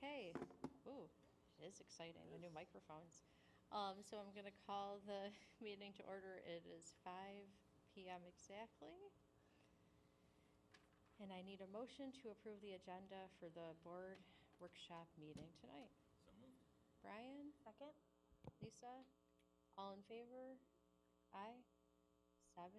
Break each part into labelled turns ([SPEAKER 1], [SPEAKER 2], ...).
[SPEAKER 1] Okay. Ooh, it is exciting, the new microphones. So I'm going to call the meeting to order. It is 5 p.m. exactly. And I need a motion to approve the agenda for the board workshop meeting tonight.
[SPEAKER 2] So moved.
[SPEAKER 1] Brian?
[SPEAKER 3] Second.
[SPEAKER 1] Lisa? All in favor? Aye. 7-0.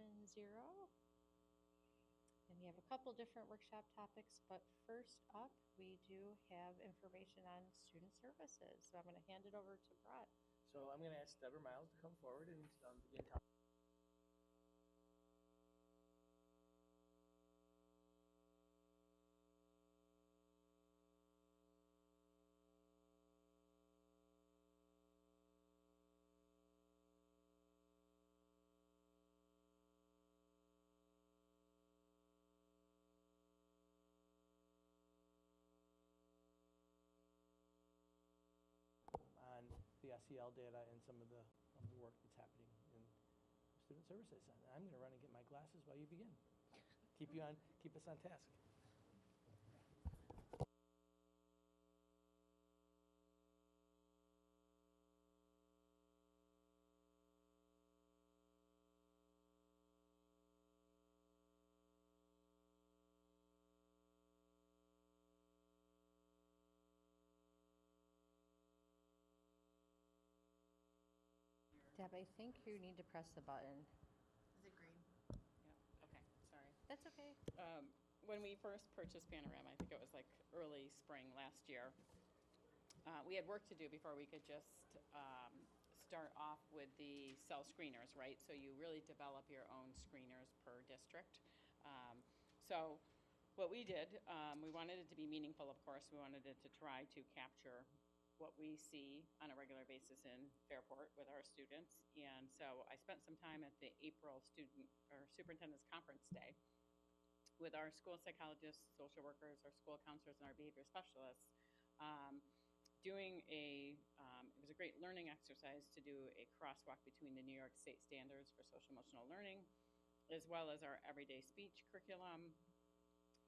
[SPEAKER 1] And we have a couple different workshop topics, but first up, we do have information on student services. So I'm going to hand it over to Brett.
[SPEAKER 4] So I'm going to ask Deborah Miles to come forward and begin talking. On the SEL data and some of the work that's happening in student services. And I'm going to run and get my glasses while you begin. Keep us on task.
[SPEAKER 1] Deb, I think you need to press the button.
[SPEAKER 3] Is it green?
[SPEAKER 5] Yeah, okay, sorry.
[SPEAKER 1] That's okay.
[SPEAKER 5] When we first purchased Panorama, I think it was like early spring last year, we had work to do before we could just start off with the cell screeners, right? So you really develop your own screeners per district. So what we did, we wanted it to be meaningful, of course. We wanted it to try to capture what we see on a regular basis in Fairport with our students. And so I spent some time at the April superintendent's conference day with our school psychologists, social workers, our school counselors, and our behavior specialists, doing it was a great learning exercise to do a crosswalk between the New York State standards for social emotional learning, as well as our everyday speech curriculum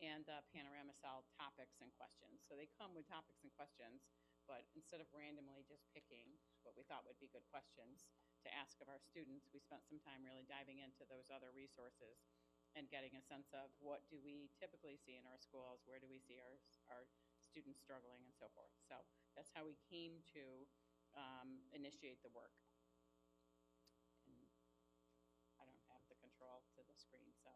[SPEAKER 5] and the Panorama Cell topics and questions. So they come with topics and questions, but instead of randomly just picking what we thought would be good questions to ask of our students, we spent some time really diving into those other resources and getting a sense of what do we typically see in our schools, where do we see our students struggling, and so forth. So that's how we came to initiate the work. And I don't have the control to the screen, so.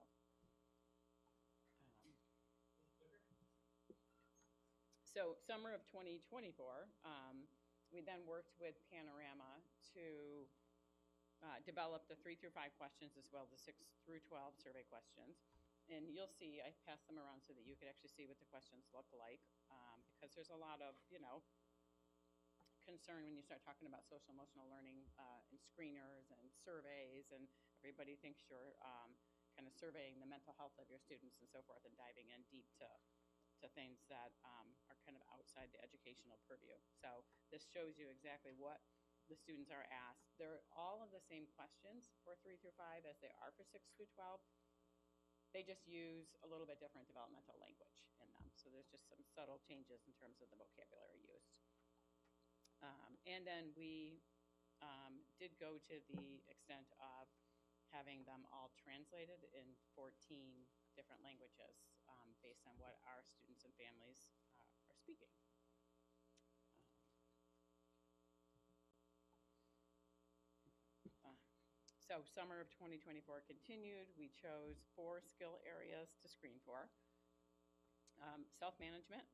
[SPEAKER 5] So summer of 2024, we then worked with Panorama to develop the 3 through 5 questions as well as the 6 through 12 survey questions. And you'll see, I passed them around so that you could actually see what the questions look like, because there's a lot of, concern when you start talking about social emotional learning and screeners and surveys, and everybody thinks you're kind of surveying the mental health of your students and so forth, and diving in deep to things that are kind of outside the educational purview. So this shows you exactly what the students are asked. They're all of the same questions for 3 through 5 as they are for 6 through 12. They just use a little bit different developmental language in them. So there's just some subtle changes in terms of the vocabulary used. And then we did go to the extent of having them all translated in 14 different languages based on what our students and families are speaking. So summer of 2024 continued. We chose 4 skill areas to screen for. Self-management,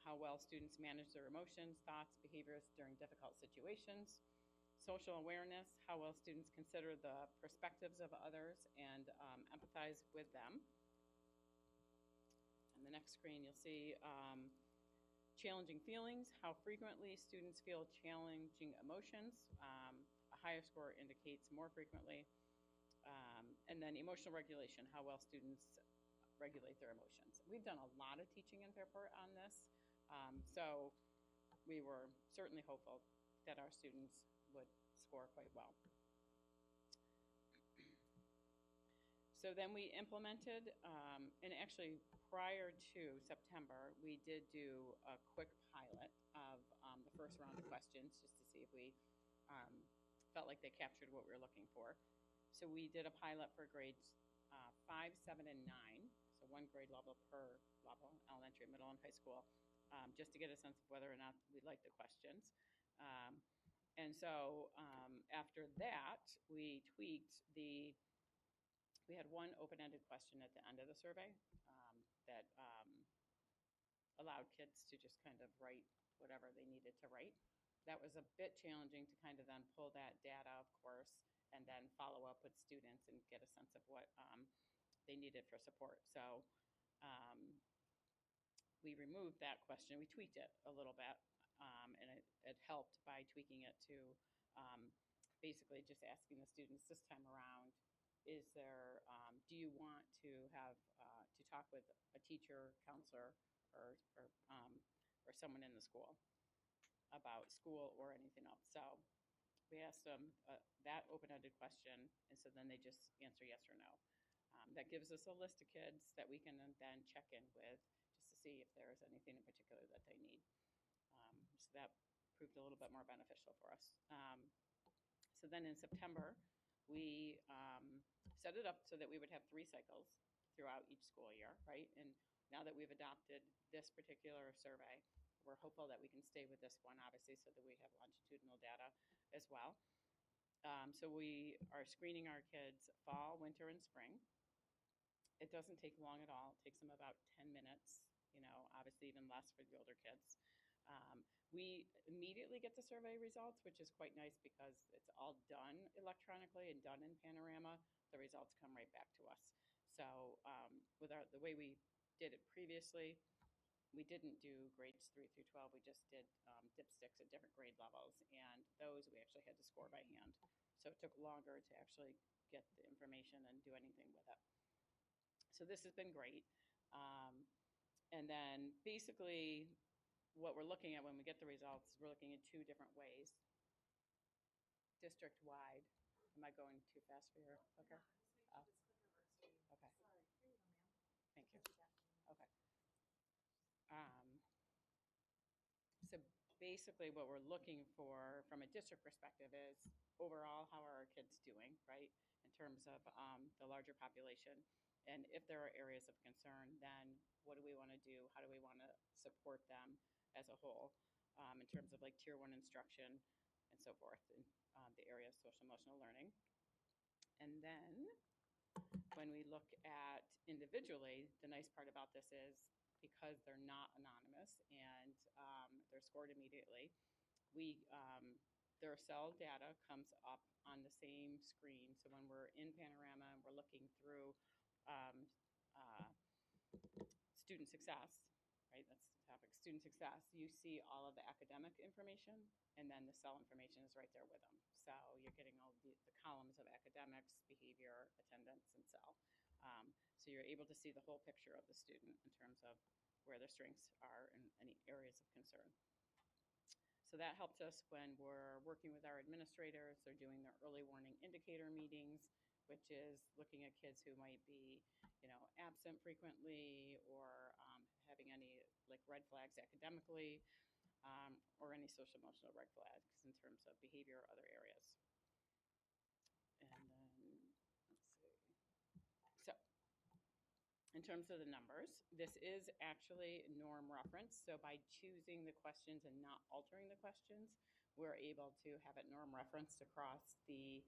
[SPEAKER 5] how well students manage their emotions, thoughts, behaviors during difficult situations. Social awareness, how well students consider the perspectives of others and empathize with them. On the next screen, you'll see challenging feelings, how frequently students feel challenging emotions. A higher score indicates more frequently. And then emotional regulation, how well students regulate their emotions. We've done a lot of teaching in Fairport on this, so we were certainly hopeful that our students would score quite well. So then we implemented, and actually prior to September, we did do a quick pilot first round of questions just to see if we felt like they captured what we were looking for. So we did a pilot for grades 5, 7, and 9, so one grade level per level, elementary, middle, and high school, just to get a sense of whether or not we liked the questions. And so after that, we tweaked we had one open-ended question at the end of the survey that allowed kids to just kind of write whatever they needed to write. That was a bit challenging to kind of then pull that data, of course, and then follow up with students and get a sense of what they needed for support. So we removed that question. We tweaked it a little bit, and it helped by tweaking it to basically just asking the students this time around, is there, do you want to have, to talk with a teacher, counselor, or someone in the school about school or anything else? So we asked them that open-ended question, and so then they just answer yes or no. That gives us a list of kids that we can then check in with just to see if there's anything in particular that they need. So that proved a little bit more beneficial for us. So then in September, we set it up so that we would have 3 cycles throughout each school year, right? And now that we've adopted this particular survey, we're hopeful that we can stay with this one, obviously, so that we have longitudinal data as well. So we are screening our kids fall, winter, and spring. It doesn't take long at all. It takes them about 10 minutes, obviously even less for the older kids. We immediately get the survey results, which is quite nice because it's all done electronically and done in Panorama. The results come right back to us. So with the way we did it previously, we didn't do grades 3 through 12. We just did dipsticks at different grade levels, and those we actually had to score by hand. So it took longer to actually get the information and do anything with it. So this has been great. And then basically what we're looking at when we get the results, we're looking at 2 different ways. District-wide. Am I going too fast for your clicker? Oh. Okay. Thank you. Okay. So basically what we're looking for from a district perspective is overall, how are our kids doing, right, in terms of the larger population? And if there are areas of concern, then what do we want to do? How do we want to support them as a whole in terms of like tier 1 instruction and so forth in the area of social emotional learning? And then when we look at individually, the nice part about this is because they're not anonymous and they're scored immediately, their cell data comes up on the same screen. So when we're in Panorama and we're looking through student success, right? That's the topic, student success. You see all of the academic information, and then the cell information is right there with them. So you're getting all the columns of academics, behavior, attendance, and cell. So you're able to see the whole picture of the student in terms of where their strengths are and any areas of concern. So that helps us when we're working with our administrators. They're doing their early warning indicator meetings, which is looking at kids who might be, absent frequently or having any like red flags academically or any social emotional red flags in terms of behavior or other areas. And then, let's see. So in terms of the numbers, this is actually norm reference. So by choosing the questions and not altering the questions, we're able to have it norm referenced across the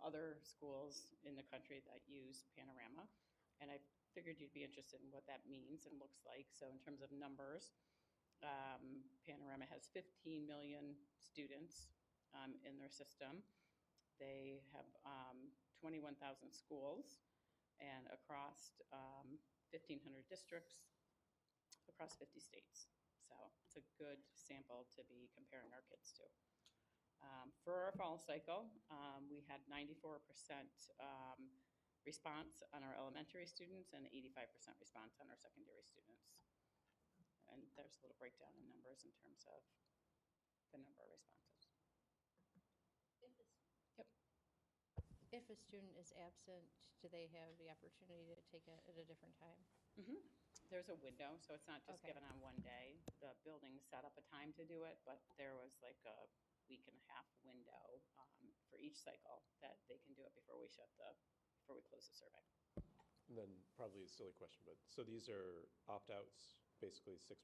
[SPEAKER 5] other schools in the country that use Panorama. And I figured you'd be interested in what that means and looks like. So in terms of numbers, Panorama has 15 million students in their system. They have 21,000 schools and across 1,500 districts across 50 states. So it's a good sample to be comparing our kids to. For our fall cycle, we had 94% response on our elementary students and 85% response on our secondary students. And there's a little breakdown in numbers in terms of the number of responses. Yep.
[SPEAKER 1] If a student is absent, do they have the opportunity to take it at a different time?
[SPEAKER 5] Mm-hmm. There's a window, so it's not just
[SPEAKER 1] Okay.
[SPEAKER 5] given on one day. The building set up a time to do it, but there was like a week and a half window for each cycle that they can do it before we close the survey.
[SPEAKER 2] And then probably a silly question, but so these are opt-outs, basically 6%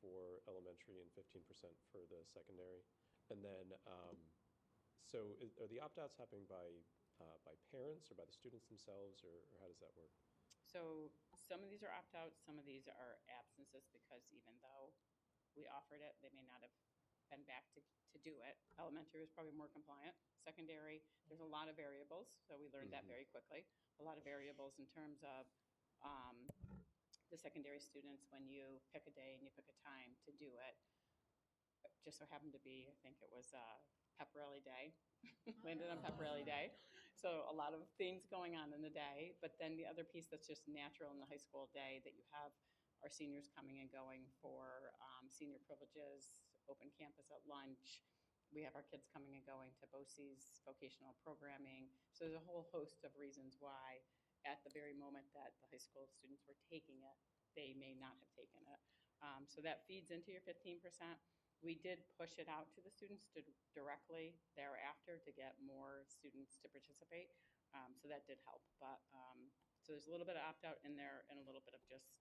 [SPEAKER 2] for elementary and 15% for the secondary. And then, are the opt-outs happening by parents or by the students themselves, or how does that work?
[SPEAKER 5] So some of these are opt-outs, some of these are absences, because even though we offered it, they may not have been back to do it. Elementary was probably more compliant. Secondary, there's a lot of variables, so we learned that very quickly. A lot of variables in terms of the secondary students, when you pick a day and you pick a time to do it. It just so happened to be, I think it was Pep Rally Day. Landed on Pep Rally Day. So a lot of things going on in the day. But then the other piece that's just natural in the high school day, that you have our seniors coming and going for senior privileges, open campus at lunch. We have our kids coming and going to BOCES vocational programming. So there's a whole host of reasons why at the very moment that the high school students were taking it, they may not have taken it. So that feeds into your 15%. We did push it out to the students directly thereafter to get more students to participate. So that did help. But so there's a little bit of opt-out in there and a little bit of just,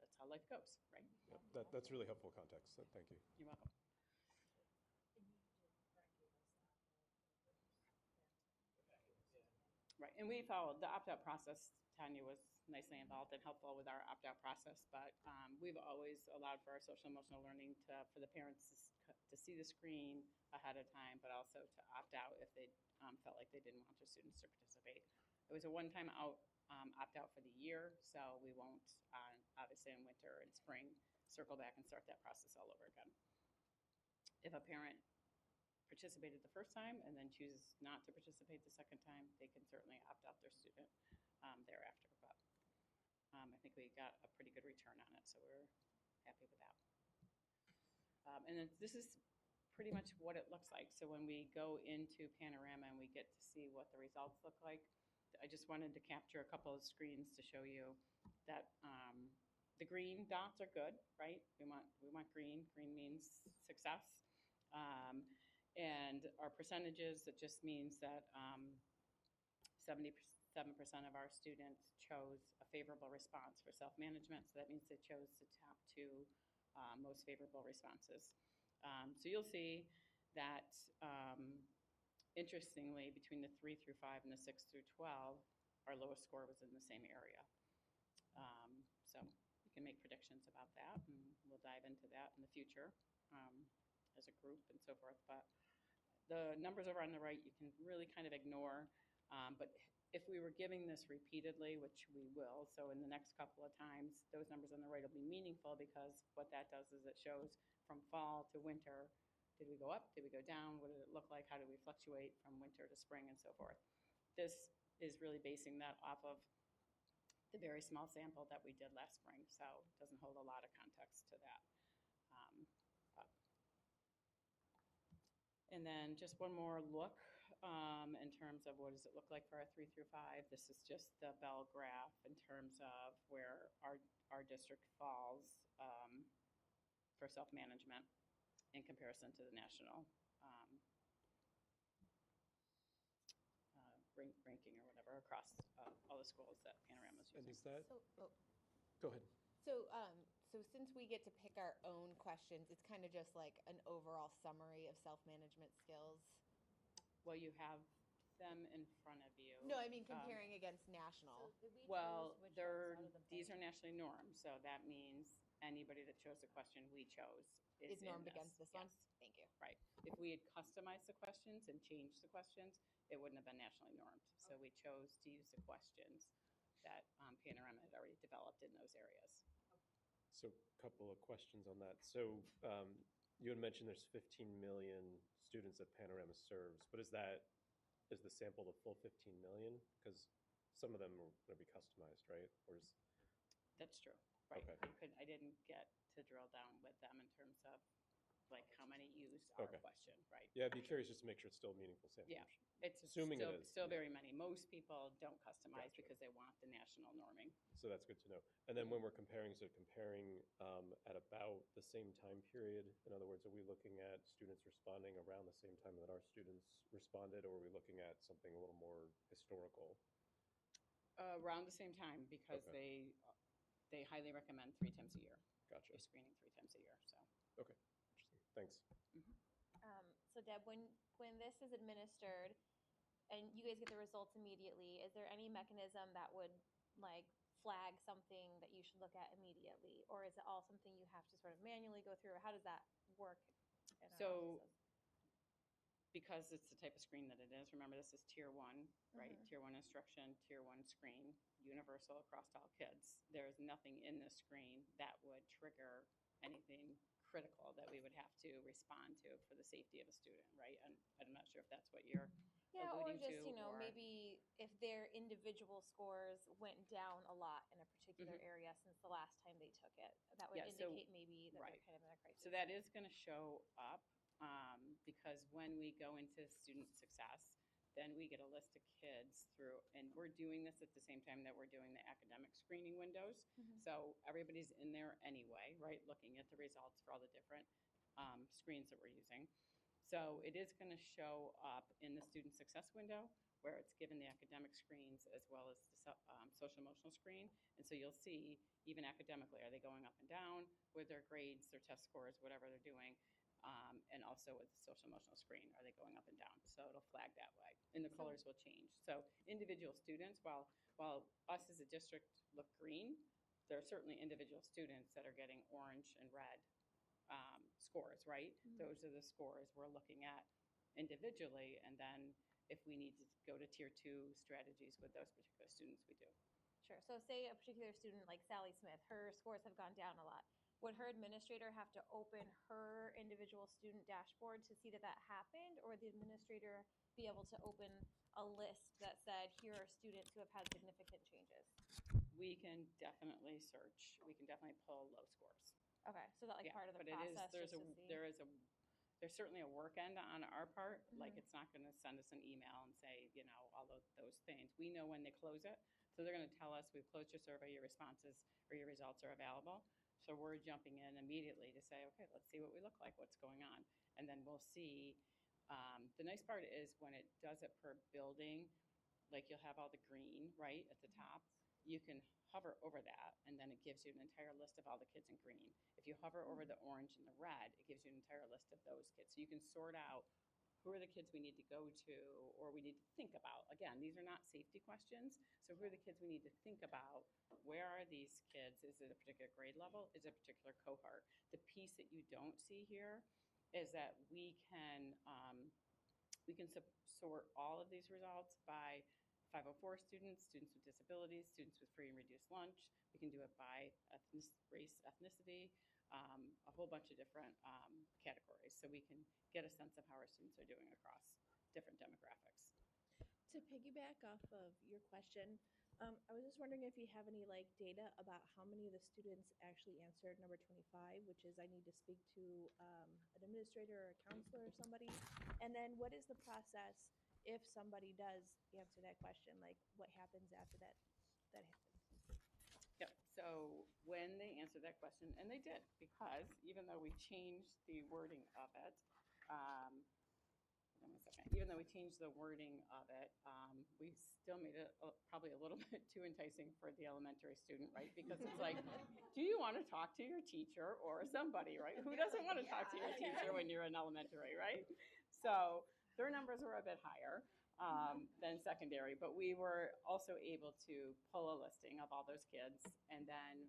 [SPEAKER 5] that's how life goes, right?
[SPEAKER 2] Yep, that's really helpful context, so thank you.
[SPEAKER 5] You're welcome. Right, and we followed the opt-out process. Tanya was nicely involved and helpful with our opt-out process, but we've always allowed for our social emotional learning for the parents to see the screen ahead of time, but also to opt out if they felt like they didn't want their students to participate. It was a one-time opt-out for the year, so we won't, obviously in winter and spring, circle back and start that process all over again. If a parent participated the first time and then chooses not to participate the second time, they can certainly opt out their student thereafter. But I think we got a pretty good return on it, so we're happy with that. And then this is pretty much what it looks like. So when we go into Panorama and we get to see what the results look like, I just wanted to capture a couple of screens to show you that the green dots are good, right? We want green. Green means success. And our percentages, it just means that 77% of our students chose a favorable response for self-management. So that means they chose the top two most favorable responses. So you'll see that, interestingly, between the 3 through 5 and the 6 through 12, our lowest score was in the same area. So we can make predictions about that, and we'll dive into that in the future as a group and so forth. But the numbers over on the right, you can really kind of ignore. But if we were giving this repeatedly, which we will, so in the next couple of times, those numbers on the right will be meaningful, because what that does is it shows from fall to winter, did we go up, did we go down, what did it look like, how did we fluctuate from winter to spring and so forth. This is really basing that off of the very small sample that we did last spring, so it doesn't hold a lot of context to that. And then just one more look in terms of what does it look like for our 3 through 5. This is just the bell graph in terms of where our district falls for self-management in comparison to the national ranking or whatever across all the schools that Panorama's using.
[SPEAKER 2] And is that,
[SPEAKER 3] So,
[SPEAKER 2] go ahead.
[SPEAKER 3] so since we get to pick our own questions, it's kind of just like an overall summary of self-management skills.
[SPEAKER 5] Well, you have them in front of you.
[SPEAKER 3] No, I mean comparing against national.
[SPEAKER 5] Well, these are nationally normed, so that means anybody that chose the question we chose
[SPEAKER 3] Is
[SPEAKER 5] in
[SPEAKER 3] normed
[SPEAKER 5] this.
[SPEAKER 3] against this one?
[SPEAKER 5] Yes.
[SPEAKER 3] Thank you.
[SPEAKER 5] Right. If we had customized the questions and changed the questions, it wouldn't have been nationally normed. So we chose to use the questions that Panorama had already developed in those areas.
[SPEAKER 2] So a couple of questions on that. So you had mentioned there's 15 million students that Panorama serves, but is the sample the full 15 million? Because some of them are going to be customized, right? Or is
[SPEAKER 5] That's true. Right.
[SPEAKER 2] Okay.
[SPEAKER 5] I didn't get to drill down with them in terms of like how many used our question, right?
[SPEAKER 2] Yeah, I'd be curious just to make sure it's still a meaningful sample.
[SPEAKER 5] Yeah. It's
[SPEAKER 2] Assuming it
[SPEAKER 5] still,
[SPEAKER 2] is,
[SPEAKER 5] still
[SPEAKER 2] yeah.
[SPEAKER 5] very many. Most people don't customize
[SPEAKER 2] Gotcha.
[SPEAKER 5] because they want the national norming.
[SPEAKER 2] So that's good to know. And then when we're comparing, at about the same time period, in other words, are we looking at students responding around the same time that our students responded, or are we looking at something a little more historical?
[SPEAKER 5] Around the same time, because
[SPEAKER 2] Okay.
[SPEAKER 5] they highly recommend 3 times a year.
[SPEAKER 2] Gotcha.
[SPEAKER 5] You're screening 3 times a year, so.
[SPEAKER 2] Okay, interesting. Thanks.
[SPEAKER 1] So Deb, when this is administered and you guys get the results immediately, is there any mechanism that would like flag something that you should look at immediately? Or is it all something you have to sort of manually go through? How does that work in our
[SPEAKER 5] So-
[SPEAKER 1] offices?
[SPEAKER 5] Because it's the type of screen that it is, remember this is tier 1, right?
[SPEAKER 1] Mhm.
[SPEAKER 5] Tier 1 instruction, tier 1 screen, universal across all kids. There's nothing in this screen that would trigger anything critical that we would have to respond to for the safety of a student, right? And I'm not sure if that's what you're
[SPEAKER 1] Yeah, or
[SPEAKER 5] alluding
[SPEAKER 1] just,
[SPEAKER 5] to,
[SPEAKER 1] you know,
[SPEAKER 5] or-
[SPEAKER 1] maybe if their individual scores went down a lot in a particular area since the last time they took it, that would
[SPEAKER 5] Yeah, so-
[SPEAKER 1] indicate maybe that
[SPEAKER 5] right.
[SPEAKER 1] they're kind of in a crisis.
[SPEAKER 5] So that is going to show up because when we go into student success, then we get a list of kids through, and we're doing this at the same time that we're doing the academic screening windows. So everybody's in there anyway, right, looking at the results for all the different screens that we're using. So it is going to show up in the student success window where it's given the academic screens as well as the social emotional screen. And so you'll see, even academically, are they going up and down with their grades, their test scores, whatever they're doing, and also with the social emotional screen, are they going up and down? So it'll flag that way, and the colors will change. So individual students, while us as a district look green, there are certainly individual students that are getting orange and red scores, right? Those are the scores we're looking at individually, and then if we need to go to tier 2 strategies with those particular students, we do.
[SPEAKER 1] Sure. So say a particular student like Sally Smith, her scores have gone down a lot. Would her administrator have to open her individual student dashboard to see that that happened, or would the administrator be able to open a list that said, here are students who have had significant changes?
[SPEAKER 5] We can definitely search. We can definitely pull low scores.
[SPEAKER 1] Okay, so that like
[SPEAKER 5] Yeah,
[SPEAKER 1] part of the
[SPEAKER 5] but it is,
[SPEAKER 1] process
[SPEAKER 5] there's
[SPEAKER 1] just
[SPEAKER 5] a,
[SPEAKER 1] to see.
[SPEAKER 5] there's certainly a work end on our part. Like,
[SPEAKER 1] Mhm.
[SPEAKER 5] it's not gonna send us an email and say, you know, all of those things. We know when they close it. So they're gonna tell us, we've closed your survey, your responses or your results are available. So we're jumping in immediately to say, okay, let's see what we look like, what's going on. And then we'll see, the nice part is when it does it per building, like you'll have all the green, right, at the top. You can hover over that, and then it gives you an entire list of all the kids in green. If you hover over the orange and the red, it gives you an entire list of those kids. So you can sort out who are the kids we need to go to or we need to think about. Again, these are not safety questions. So who are the kids we need to think about? Where are these kids? Is it a particular grade level? Is it a particular cohort? The piece that you don't see here is that we can sort all of these results by 504 students, students with disabilities, students with free and reduced lunch. We can do it by race, ethnicity, a whole bunch of different categories. So we can get a sense of how our students are doing across different demographics.
[SPEAKER 6] To piggyback off of your question, I was just wondering if you have any like data about how many of the students actually answered number 25, which is I need to speak to an administrator or a counselor or somebody. And then what is the process if somebody does answer that question? Like what happens after that happens?
[SPEAKER 5] Yep. So when they answered that question, and they did, because even though we changed the wording of it, hold on a second. Even though we changed the wording of it, we still made it probably a little bit too enticing for the elementary student, right? Because it's like, do you want to talk to your teacher or somebody, right? Who doesn't want to talk to your teacher when you're in elementary, right? So their numbers were a bit higher than secondary, but we were also able to pull a listing of all those kids, and then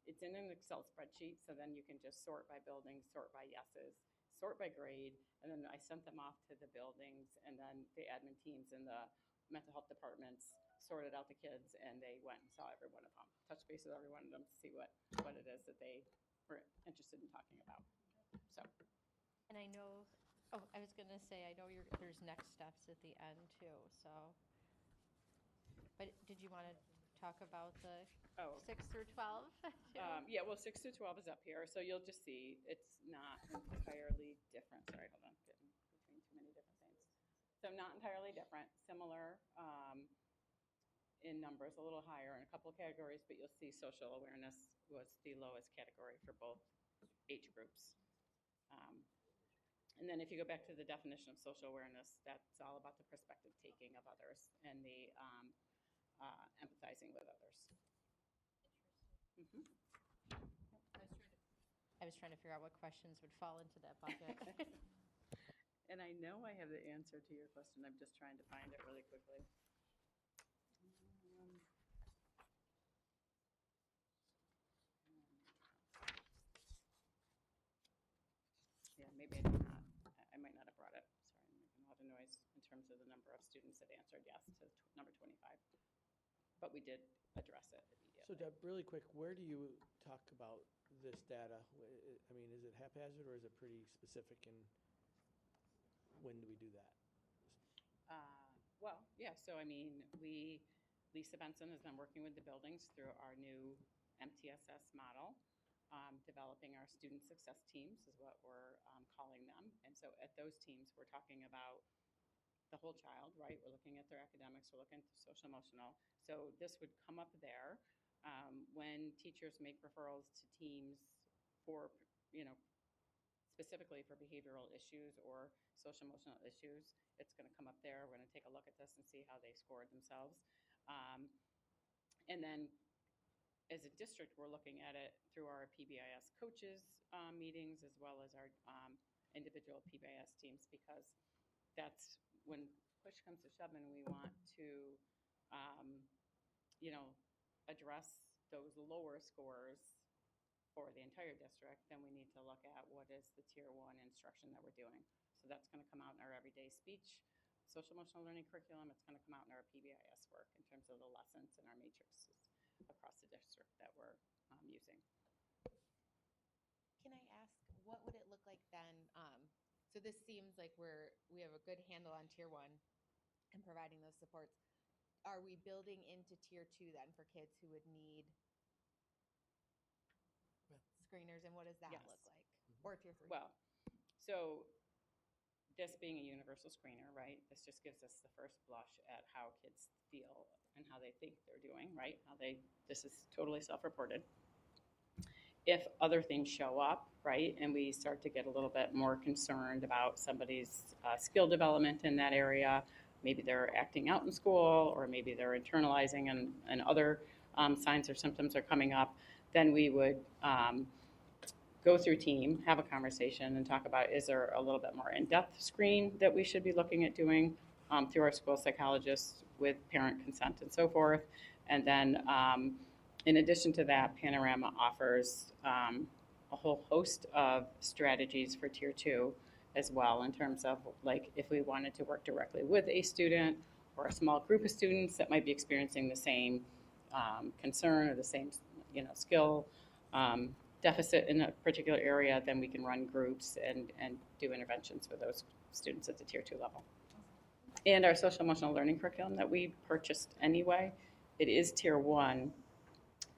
[SPEAKER 5] it's in an Excel spreadsheet, so then you can just sort by building, sort by yeses, sort by grade, and then I sent them off to the buildings, and then the admin teams and the mental health departments sorted out the kids, and they went and saw every one of them, touched base with every one of them to see what it is that they were interested in talking about. So.
[SPEAKER 1] And I know, I was gonna say, I know there's next steps at the end too, so. But did you wanna talk about the 6 through 12?
[SPEAKER 5] Yeah, well, 6 to 12 is up here, so you'll just see it's not entirely different. Sorry, hold on, getting between too many different things. So not entirely different, similar in numbers, a little higher in a couple of categories, but you'll see social awareness was the lowest category for both age groups. And then if you go back to the definition of social awareness, that's all about the perspective taking of others and the empathizing with others. Mhm.
[SPEAKER 1] I was trying to figure out what questions would fall into that bucket.
[SPEAKER 5] And I know I have the answer to your question. I'm just trying to find it really quickly. Yeah, maybe I did not. I might not have brought it. Sorry, I'm making a lot of noise in terms of the number of students that answered yes to number 25. But we did address it immediately.
[SPEAKER 4] So Deb, really quick, where do you talk about this data? I mean, is it haphazard or is it pretty specific, and when do we do that?
[SPEAKER 5] Well, yeah, so I mean, Lisa Benson has been working with the buildings through our new MTSS model, developing our student success teams is what we're calling them. And so at those teams, we're talking about the whole child, right? We're looking at their academics, we're looking at the social emotional. So this would come up there when teachers make referrals to teams for, specifically for behavioral issues or social emotional issues. It's going to come up there. We're going to take a look at this and see how they scored themselves. And then as a district, we're looking at it through our PBIS coaches meetings as well as our individual PBIS teams, because that's when push comes to shove and we want to, address those lower scores for the entire district, then we need to look at what is the tier 1 instruction that we're doing. So that's going to come out in our everyday speech, social emotional learning curriculum. It's going to come out in our PBIS work in terms of the lessons and our matrices across the district that we're using.
[SPEAKER 3] Can I ask, what would it look like then? So this seems like we have a good handle on tier 1 and providing those supports. Are we building into tier 2 then for kids who would need screeners, and what does that
[SPEAKER 5] Yes.
[SPEAKER 3] look like? Or tier 3?
[SPEAKER 5] Well, so this being a universal screener, right, this just gives us the first blush at how kids feel and how they think they're doing, right? This is totally self-reported. If other things show up, right, and we start to get a little bit more concerned about somebody's skill development in that area, maybe they're acting out in school, or maybe they're internalizing and other signs or symptoms are coming up, then we would go through team, have a conversation, and talk about, is there a little bit more in-depth screen that we should be looking at doing through our school psychologists with parent consent and so forth. And then in addition to that, Panorama offers a whole host of strategies for tier 2 as well, in terms of like if we wanted to work directly with a student or a small group of students that might be experiencing the same concern or the same skill deficit in a particular area, then we can run groups and do interventions with those students at the tier 2 level. And our social emotional learning curriculum that we purchased anyway, it is tier 1,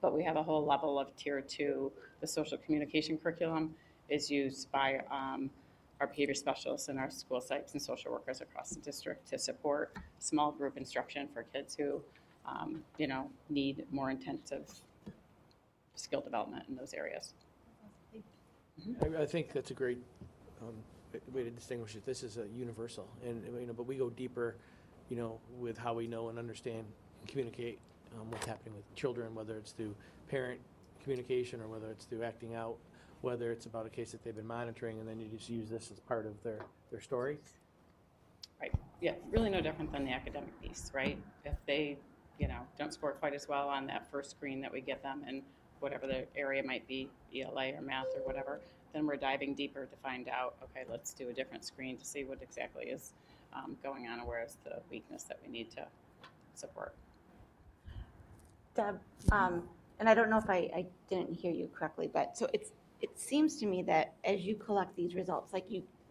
[SPEAKER 5] but we have a whole level of tier 2. The social communication curriculum is used by our behavior specialists and our school psychs and social workers across the district to support small group instruction for kids who, need more intensive skill development in those areas.
[SPEAKER 4] I think that's a great way to distinguish it. This is a universal, and but we go deeper, with how we know and understand and communicate what's happening with children, whether it's through parent communication or whether it's through acting out, whether it's about a case that they've been monitoring, and then you just use this as part of their story.
[SPEAKER 5] Right. Yeah. Really no different than the academic piece, right? If they, don't score quite as well on that first screen that we give them, and whatever the area might be, ELA or math or whatever, then we're diving deeper to find out, okay, let's do a different screen to see what exactly is going on, and where is the weakness that we need to support.
[SPEAKER 7] Deb, and I don't know if I didn't hear you correctly, but so it seems to me that as you collect these results,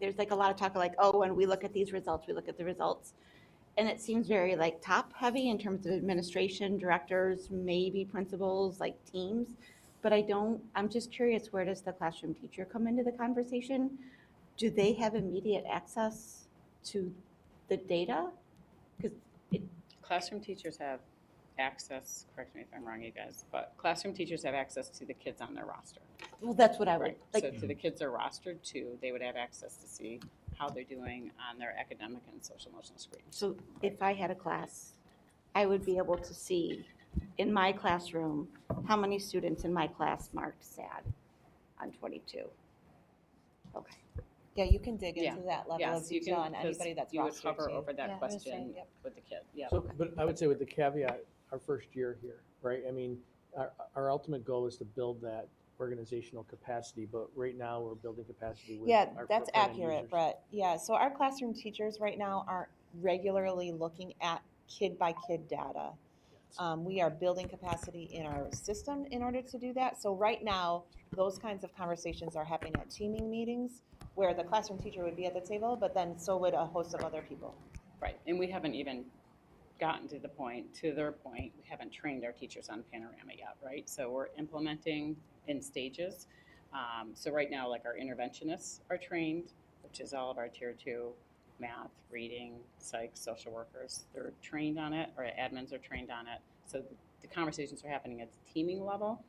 [SPEAKER 7] there's like a lot of talk like, oh, when we look at these results, we look at the results. And it seems very like top heavy in terms of administration, directors, maybe principals, like teams. But I'm just curious, where does the classroom teacher come into the conversation? Do they have immediate access to the data? Because
[SPEAKER 5] Classroom teachers have access, correct me if I'm wrong, you guys, but classroom teachers have access to the kids on their roster.
[SPEAKER 7] well, that's what I would,
[SPEAKER 5] Right,
[SPEAKER 7] like,
[SPEAKER 5] so to the kids are rostered to, they would have access to see how they're doing on their academic and social emotional screens.
[SPEAKER 7] so if I had a class, I would be able to see in my classroom, how many students in my class marked sad on 22. Okay.
[SPEAKER 8] Yeah, you can dig
[SPEAKER 5] Yeah.
[SPEAKER 8] into that level
[SPEAKER 5] Yes,
[SPEAKER 8] of
[SPEAKER 5] you
[SPEAKER 8] detail
[SPEAKER 5] can,
[SPEAKER 8] on
[SPEAKER 5] 'cause
[SPEAKER 8] anybody that's
[SPEAKER 5] you would
[SPEAKER 8] rostered
[SPEAKER 5] hover
[SPEAKER 8] too.
[SPEAKER 5] over that
[SPEAKER 1] Yeah, that's
[SPEAKER 5] question
[SPEAKER 1] right, yep.
[SPEAKER 5] with the kid, yeah.
[SPEAKER 4] So, but I would say with the caveat, our first year here, right? I mean, our ultimate goal is to build that organizational capacity, but right now we're building capacity with
[SPEAKER 8] Yeah,
[SPEAKER 4] our
[SPEAKER 8] that's
[SPEAKER 4] front-end
[SPEAKER 8] accurate,
[SPEAKER 4] users.
[SPEAKER 8] Brett. Yeah, so our classroom teachers right now aren't regularly looking at kid by kid data. We are building capacity in our system in order to do that. So right now, those kinds of conversations are happening at teaming meetings where the classroom teacher would be at the table, but then so would a host of other people.
[SPEAKER 5] Right, and we haven't even gotten to the point, to their point, we haven't trained our teachers on Panorama yet, right? So we're implementing in stages. So right now, like our interventionists are trained, which is all of our tier 2 math, reading, psych, social workers. They're trained on it, or admins are trained on it. So the conversations are happening at the teaming level.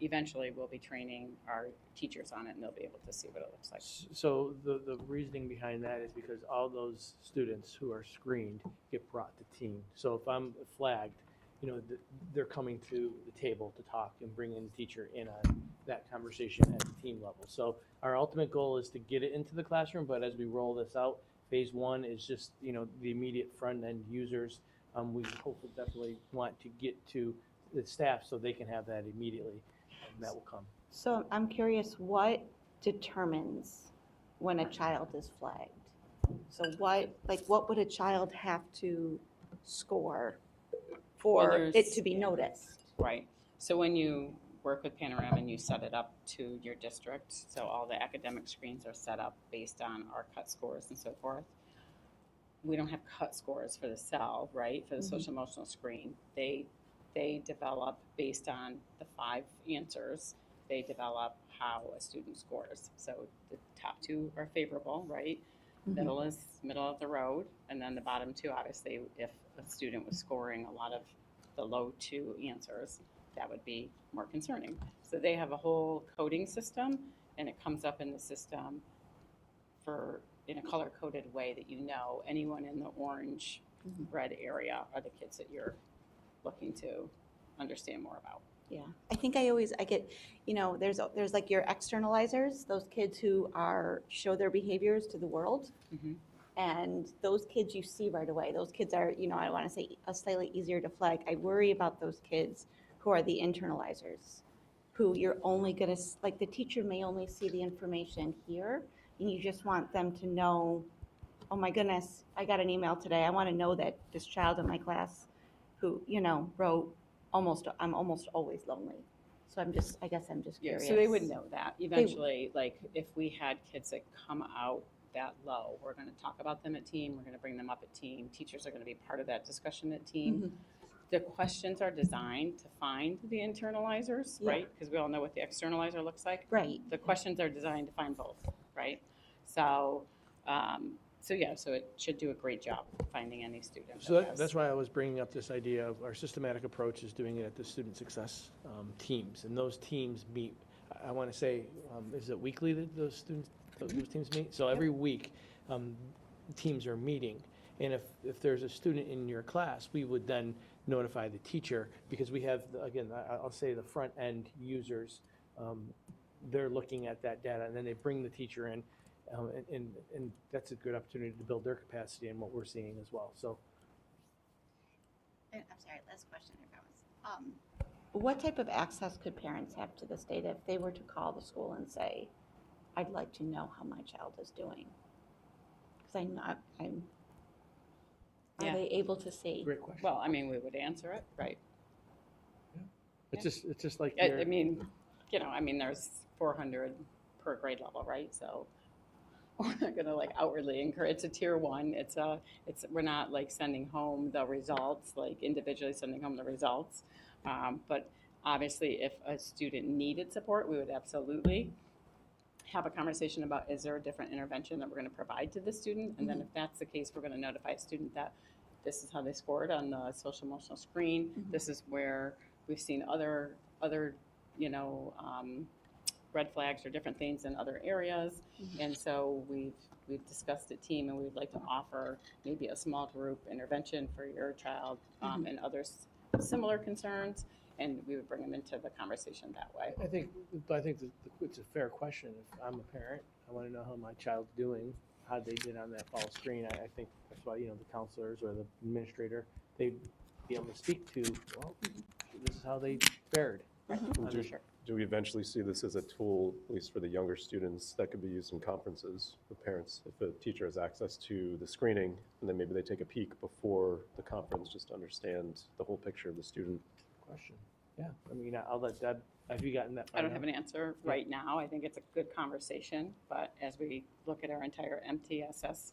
[SPEAKER 5] Eventually, we'll be training our teachers on it, and they'll be able to see what it looks like.
[SPEAKER 4] So the reasoning behind that is because all those students who are screened get brought to team. So if I'm flagged, they're coming to the table to talk and bring in the teacher in on that conversation at the team level. So our ultimate goal is to get it into the classroom, but as we roll this out, phase 1 is just, the immediate front end users. We hopefully definitely want to get to the staff so they can have that immediately, and that will come.
[SPEAKER 7] So I'm curious, what determines when a child is flagged? So what would a child have to score for
[SPEAKER 5] Well,
[SPEAKER 7] it
[SPEAKER 5] there's-
[SPEAKER 7] to be noticed?
[SPEAKER 5] Right. So when you work with Panorama and you set it up to your district, so all the academic screens are set up based on our cut scores and so forth. We don't have cut scores for the cell, right? For the social emotional screen. They develop based on the 5 answers. They develop how a student scores. So the top 2 are favorable, right? Middle is middle of the road, and then the bottom 2, obviously, if a student was scoring a lot of the low 2 answers, that would be more concerning. So they have a whole coding system, and it comes up in the system in a color-coded way that anyone in the orange, red area are the kids that you're looking to understand more about.
[SPEAKER 7] Yeah, I think I get, there's like your externalizers, those kids who show their behaviors to the world. And those kids you see right away. Those kids are, I want to say slightly easier to flag. I worry about those kids who are the internalizers, who you're only going to, like the teacher may only see the information here, and you just want them to know, oh my goodness, I got an email today. I want to know that this child in my class who, wrote, I'm almost always lonely. So I guess I'm just curious.
[SPEAKER 5] So they would know that eventually, like if we had kids that come out that low, we're going to talk about them at team. We're going to bring them up at team. Teachers are going to be part of that discussion at team. The questions are designed to find the internalizers, right? Because we all know what the externalizer looks like.
[SPEAKER 7] Right.
[SPEAKER 5] The questions are designed to find both, right? So, so it should do a great job finding any student.
[SPEAKER 4] So that's why I was bringing up this idea of our systematic approach is doing it at the student success teams. And those teams meet, I want to say, is it weekly that those teams meet? So every week, teams are meeting. And if there's a student in your class, we would then notify the teacher because we have, again, I'll say the front end users, they're looking at that data and then they bring the teacher in. And that's a good opportunity to build their capacity and what we're seeing as well. So,
[SPEAKER 7] I'm sorry, last question, I promise. What type of access could parents have to this data if they were to call the school and say, I'd like to know how my child is doing? Because are they able to see?
[SPEAKER 4] great question.
[SPEAKER 5] Well, I mean, we would answer it, right?
[SPEAKER 4] It's just like
[SPEAKER 5] I mean, there's 400 per grade level, right? So we're not going to like outwardly encourage. It's a tier 1. We're not like sending home the results, like individually sending home the results. But obviously, if a student needed support, we would absolutely have a conversation about, is there a different intervention that we're going to provide to the student? And then if that's the case, we're going to notify a student that this is how they scored on the social emotional screen. This is where we've seen other red flags or different things in other areas. And so we've discussed at team, and we'd like to offer maybe a small group intervention for your child and others similar concerns, and we would bring them into the conversation that way.
[SPEAKER 4] I think it's a fair question. If I'm a parent, I want to know how my child's doing, how they did on that fall screen. I think that's why, the counselors or the administrator, they'd be able to speak to, well, this is how they fared.
[SPEAKER 2] Do we eventually see this as a tool, at least for the younger students, that could be used in conferences with parents? If a teacher has access to the screening, and then maybe they take a peek before the conference just to understand the whole picture of the student.
[SPEAKER 4] Question. Yeah, I mean, I'll let Deb, have you gotten that?
[SPEAKER 5] I don't have an answer right now. I think it's a good conversation, but as we look at our entire MTSS,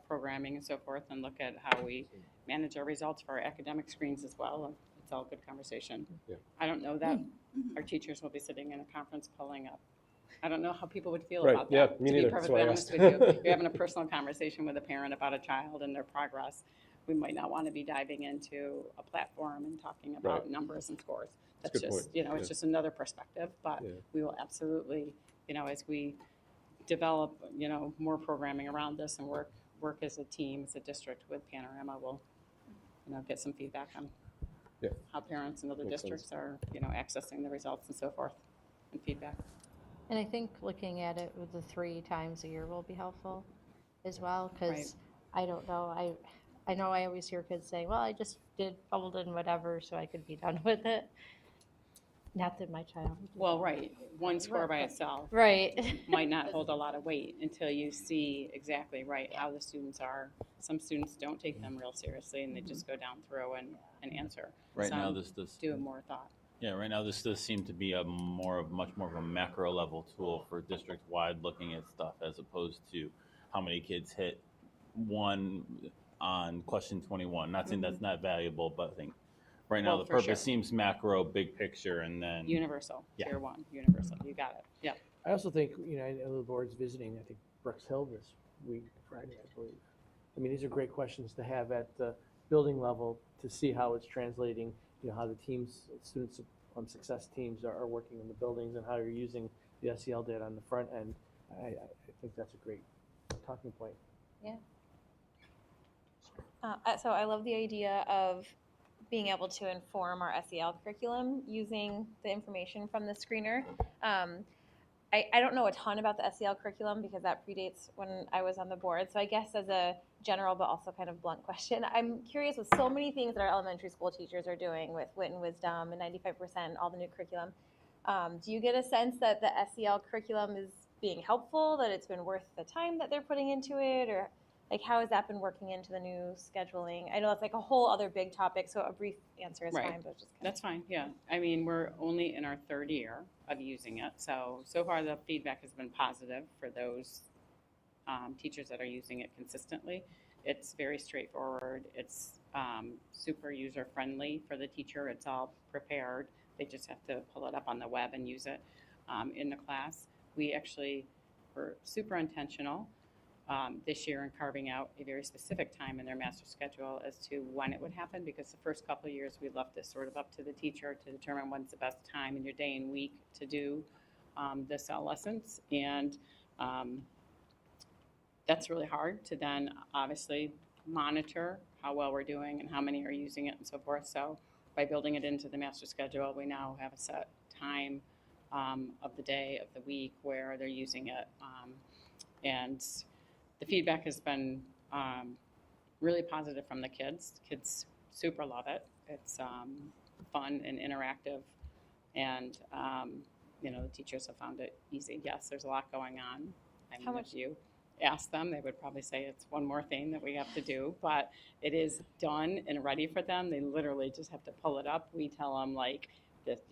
[SPEAKER 5] programming and so forth, and look at how we manage our results for our academic screens as well, it's all good conversation.
[SPEAKER 2] Yeah.
[SPEAKER 5] I don't know that our teachers will be sitting in a conference pulling up. I don't know how people would feel
[SPEAKER 2] Right,
[SPEAKER 5] about
[SPEAKER 2] yeah,
[SPEAKER 5] that.
[SPEAKER 2] me
[SPEAKER 5] To
[SPEAKER 2] neither.
[SPEAKER 5] be
[SPEAKER 2] That's
[SPEAKER 5] perfectly
[SPEAKER 2] why I
[SPEAKER 5] honest
[SPEAKER 2] asked.
[SPEAKER 5] with you, you're having a personal conversation with a parent about a child and their progress. We might not want to be diving into a platform and talking about numbers and scores.
[SPEAKER 2] That's a good
[SPEAKER 5] just,
[SPEAKER 2] point.
[SPEAKER 5] it's just another perspective, but we will absolutely, as we develop, more programming around this and work as a team, as a district with Panorama, we'll, get some feedback on how parents and other
[SPEAKER 2] Makes
[SPEAKER 5] districts are, accessing the results and so forth, and feedback.
[SPEAKER 1] And I think looking at it with the 3 times a year will be helpful as well, because I don't know, I know I always hear kids say, well, I just did bubbled in whatever so I could be done with it. Not that my child would do
[SPEAKER 5] Well,
[SPEAKER 1] that.
[SPEAKER 5] right, one score by itself
[SPEAKER 1] Right.
[SPEAKER 5] might not hold a lot of weight until you see exactly how the students are. Some students don't take them real seriously, and they just go down through and answer.
[SPEAKER 9] Right now,
[SPEAKER 5] Some
[SPEAKER 9] this does.
[SPEAKER 5] do more thought.
[SPEAKER 9] Yeah, right now this does seem to be much more of a macro level tool for district wide looking at stuff, as opposed to how many kids hit one on question 21. Not saying that's not valuable, but I think right now
[SPEAKER 5] Well,
[SPEAKER 9] the
[SPEAKER 5] for
[SPEAKER 9] purpose
[SPEAKER 5] sure.
[SPEAKER 9] seems macro, big picture, and then
[SPEAKER 5] Universal,
[SPEAKER 9] Yeah.
[SPEAKER 5] tier 1, universal, you got it, yep.
[SPEAKER 4] I also think, I know the board's visiting, I think, Brooks Hill this week, Friday, I believe. I mean, these are great questions to have at the building level to see how it's translating, how the teams, students on success teams are working in the buildings and how you're using the SEL data on the front end. I think that's a great talking point.
[SPEAKER 10] So I love the idea of being able to inform our SEL curriculum using the information from the screener. I don't know a ton about the SEL curriculum because that predates when I was on the board. So I guess as a general but also kind of blunt question, I'm curious with so many things that our elementary school teachers are doing with Wit and Wisdom and 95%, all the new curriculum. Do you get a sense that the SEL curriculum is being helpful, that it's been worth the time that they're putting into it, or like how has that been working into the new scheduling? I know it's like a whole other big topic, so a brief answer is
[SPEAKER 5] Right.
[SPEAKER 10] fine, but just kind
[SPEAKER 5] That's fine, yeah. I mean, we're only in our 3rd year of using it, so far the feedback has been positive for those teachers that are using it consistently. It's very straightforward. It's super user-friendly for the teacher. It's all prepared. They just have to pull it up on the web and use it in the class. We actually were super intentional this year in carving out a very specific time in their master schedule as to when it would happen, because the first couple of years we left it sort of up to the teacher to determine when's the best time in your day and week to do the cell lessons, and that's really hard to then obviously monitor how well we're doing and how many are using it and so forth. So by building it into the master schedule, we now have a set time of the day, of the week where they're using it, and the feedback has been really positive from the kids. Kids super love it. It's fun and interactive, and the teachers have found it easy. Yes, there's a lot going on. I mean, if you ask them, they would probably say it's one more thing that we have to do, but it is done and ready for them. They literally just have to pull it up. We tell them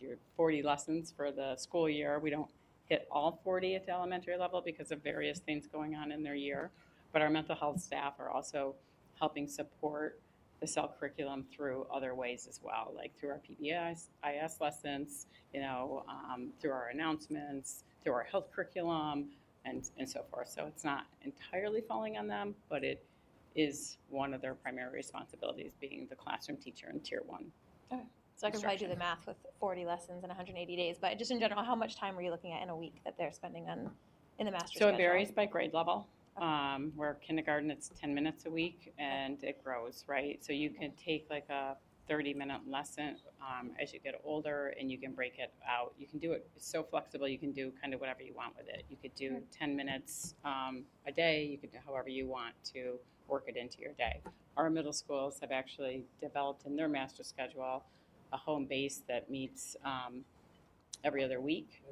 [SPEAKER 5] your 40 lessons for the school year. We don't hit all 40 at the elementary level because of various things going on in their year. But our mental health staff are also helping support the CEL curriculum through other ways as well, like through our PBIS lessons, through our announcements, through through our health curriculum and so forth. So it's not entirely falling on them, but it is one of their primary responsibilities, being the classroom teacher in Tier 1.
[SPEAKER 10] Okay. So I can probably do
[SPEAKER 5] Instruction.
[SPEAKER 10] the math with 40 lessons in 180 days, but just in general, how much time are you looking at in a week that they're spending on in the master
[SPEAKER 5] So
[SPEAKER 10] schedule?
[SPEAKER 5] it varies by grade level. Where kindergarten, it's 10 minutes a week, and it grows, right? So you can take like a 30-minute lesson as you get older, and you can break it out. You can do it, it's so flexible, you can do kind of whatever you want with it. You could do 10 minutes a day, you could do however you want to work it into your day. Our middle schools have actually developed in their master schedule a home base that meets every other week.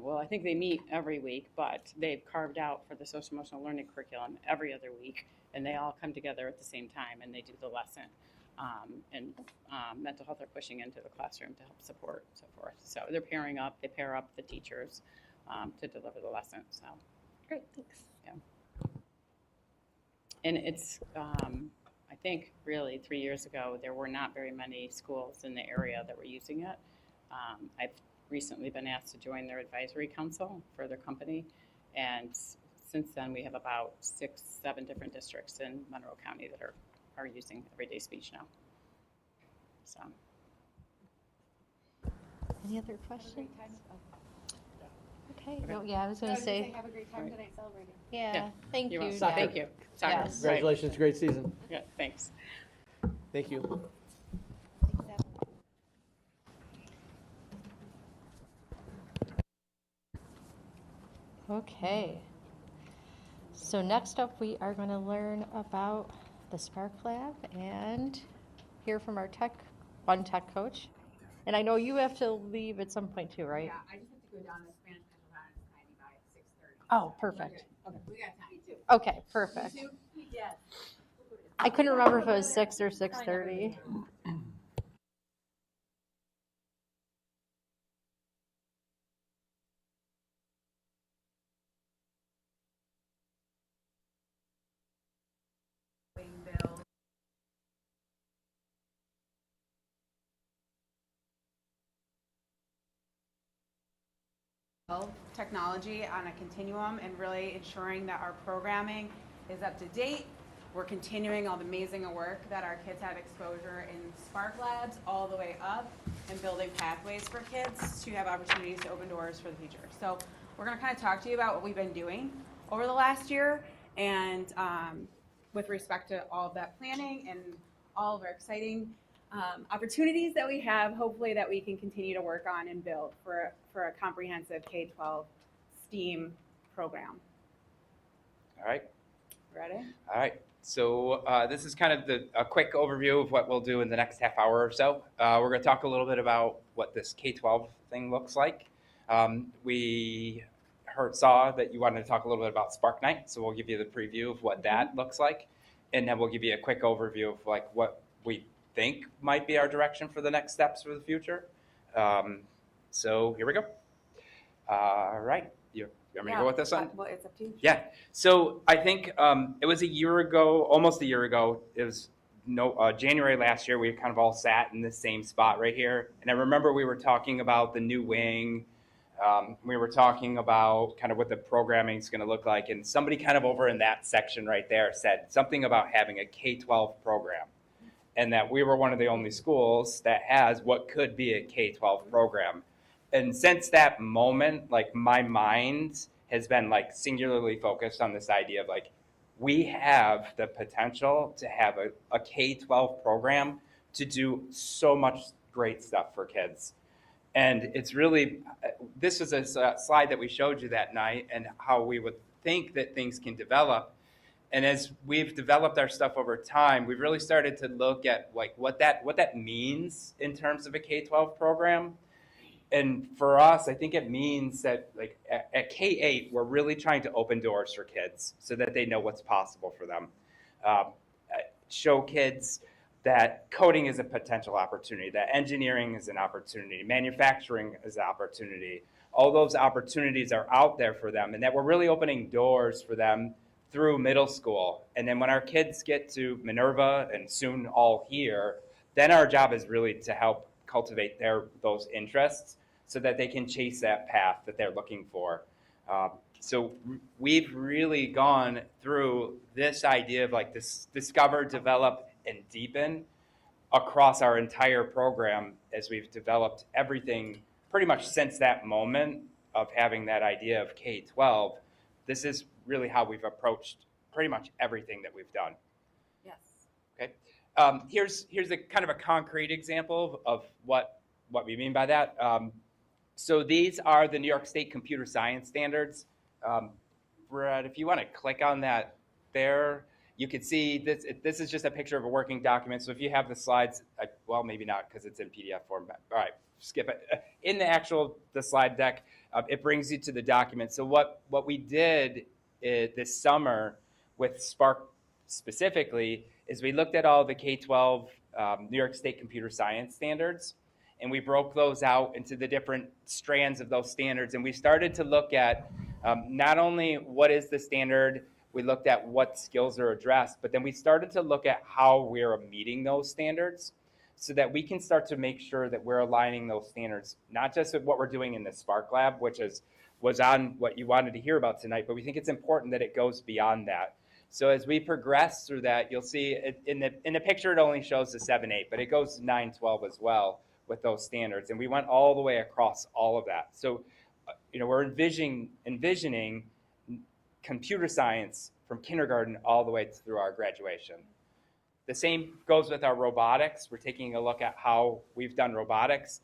[SPEAKER 5] Well, I think they meet every week, but they've carved out for the social emotional learning curriculum every other week, and they all come together at the same time and they do the lesson. And mental health are pushing into the classroom to help support and so forth. So they're pairing up, they pair up the teachers to deliver the lesson. So
[SPEAKER 10] Great, thanks.
[SPEAKER 5] yeah. And it's, I think really 3 years ago, there were not very many schools in the area that were using it. I've recently been asked to join their advisory council for their company. And since then, we have about 6, 7 different districts in Monroe County that are using everyday speech now. So.
[SPEAKER 1] Any other questions? Okay, no, yeah, I was gonna say,
[SPEAKER 3] have a great time tonight celebrating.
[SPEAKER 1] yeah,
[SPEAKER 5] Yeah,
[SPEAKER 1] thank you.
[SPEAKER 5] You're welcome.
[SPEAKER 1] Deb.
[SPEAKER 5] Thank you. Soccer.
[SPEAKER 1] Yes.
[SPEAKER 5] Right.
[SPEAKER 4] Congratulations, great season.
[SPEAKER 5] Yeah, thanks.
[SPEAKER 4] Thank you.
[SPEAKER 1] Okay. So next up, we are going to learn about the Spark Lab and hear from our one tech coach. And I know you have to leave at some point too, right?
[SPEAKER 11] Yeah, I just have to go down to Spanish National by 6:30.
[SPEAKER 1] Oh, perfect.
[SPEAKER 11] Okay, we got time.
[SPEAKER 1] Okay, perfect.
[SPEAKER 11] Yes.
[SPEAKER 1] I couldn't remember if it was 6 or 6:30.
[SPEAKER 11] Technology on a continuum and really ensuring that our programming is up to date. We're continuing all the amazing work that our kids have exposure in Spark Labs all the way up and building pathways for kids to have opportunities to open doors for the future. So we're going to kind of talk to you about what we've been doing over the last year and with respect to all of that planning and all of our exciting opportunities that we have, hopefully that we can continue to work on and build for a comprehensive K-12 STEAM program.
[SPEAKER 12] All right.
[SPEAKER 11] Ready?
[SPEAKER 12] All right. So this is kind of a quick overview of what we'll do in the next half hour or so. We're going to talk a little bit about what this K-12 thing looks like. We saw that you wanted to talk a little bit about Spark Night, so we'll give you the preview of what that looks like, and then we'll give you a quick overview of like what we think might be our direction for the next steps for the future. So here we go. All right. You want me to go with this one?
[SPEAKER 11] Well, it's up to you.
[SPEAKER 12] Yeah. So I think it was a year ago, almost a year ago. It was January last year. We kind of all sat in the same spot right here. And I remember we were talking about the new wing. We were talking about kind of what the programming is going to look like. And somebody kind of over in that section right there said something about having a K-12 program. And that we were one of the only schools that has what could be a K-12 program. And since that moment, like my mind has been like singularly focused on this idea of like, we have the potential to have a K-12 program to do so much great stuff for kids. And it's really, this is a slide that we showed you that night and how we would think that things can develop. And as we've developed our stuff over time, we've really started to look at like what that means in terms of a K-12 program. And for us, I think it means that like at K-8, we're really trying to open doors for kids so that they know what's possible for them. Show kids that coding is a potential opportunity, that engineering is an opportunity, manufacturing is an opportunity. All those opportunities are out there for them, and that we're really opening doors for them through middle school. And then when our kids get to Minerva and soon all here, then our job is really to help cultivate those interests so that they can chase that path that they're looking for. So we've really gone through this idea of like this discover, develop, and deepen across our entire program as we've developed everything pretty much since that moment of having that idea of K-12. This is really how we've approached pretty much everything that we've done.
[SPEAKER 3] Yes.
[SPEAKER 12] Okay. Here's a kind of a concrete example of what we mean by that. So these are the New York State Computer Science Standards. Brad, if you want to click on that there, you can see this. This is just a picture of a working document. So if you have the slides, well, maybe not because it's in PDF format. All right, skip it. In the slide deck, it brings you to the document. So what we did this summer with Spark specifically is we looked at all the K-12 New York State Computer Science Standards, and we broke those out into the different strands of those standards. And we started to look at not only what is the standard, we looked at what skills are addressed, but then we started to look at how we're meeting those standards so that we can start to make sure that we're aligning those standards, not just with what we're doing in the Spark Lab, which was on what you wanted to hear about tonight, but we think it's important that it goes beyond that. So as we progress through that, you'll see in the picture, it only shows the 7-8, but it goes 9-12 as well with those standards. And we went all the way across all of that. So, we're envisioning computer science from kindergarten all the way through our graduation. The same goes with our robotics. We're taking a look at how we've done robotics.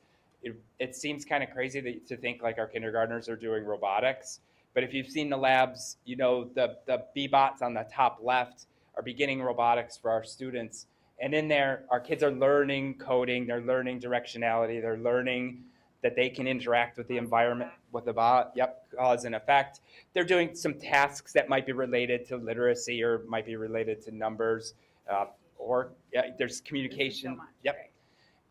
[SPEAKER 12] It seems kind of crazy to think like our kindergartners are doing robotics. But if you've seen the labs, the B-bots on the top left are beginning robotics for our students. And in there, our kids are learning coding, they're learning directionality, they're learning that they can interact with the environment with the bot. Yep, cause and effect. They're doing some tasks that might be related to literacy or might be related to numbers, or there's communication.
[SPEAKER 11] So much,
[SPEAKER 12] yep.
[SPEAKER 11] right.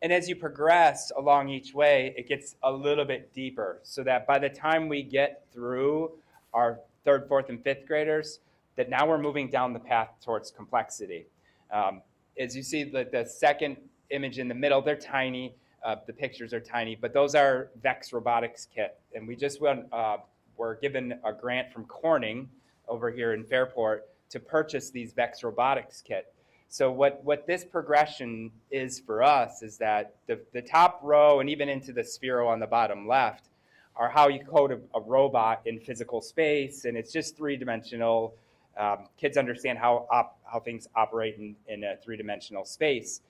[SPEAKER 12] And as you progress along each way, it gets a little bit deeper so that by the time we get through our 3rd, 4th, and 5th graders, that now we're moving down the path towards complexity. As you see the second image in the middle, they're tiny. The pictures are tiny, but those are VEX Robotics Kit. And we just were given a grant from Corning over here in Fairport to purchase these VEX Robotics Kit. So what this progression is for us is that the top row and even into the Sphero on the bottom left are how you code a robot in physical space, and it's just 3-dimensional. Kids understand how things operate in a 3-dimensional space.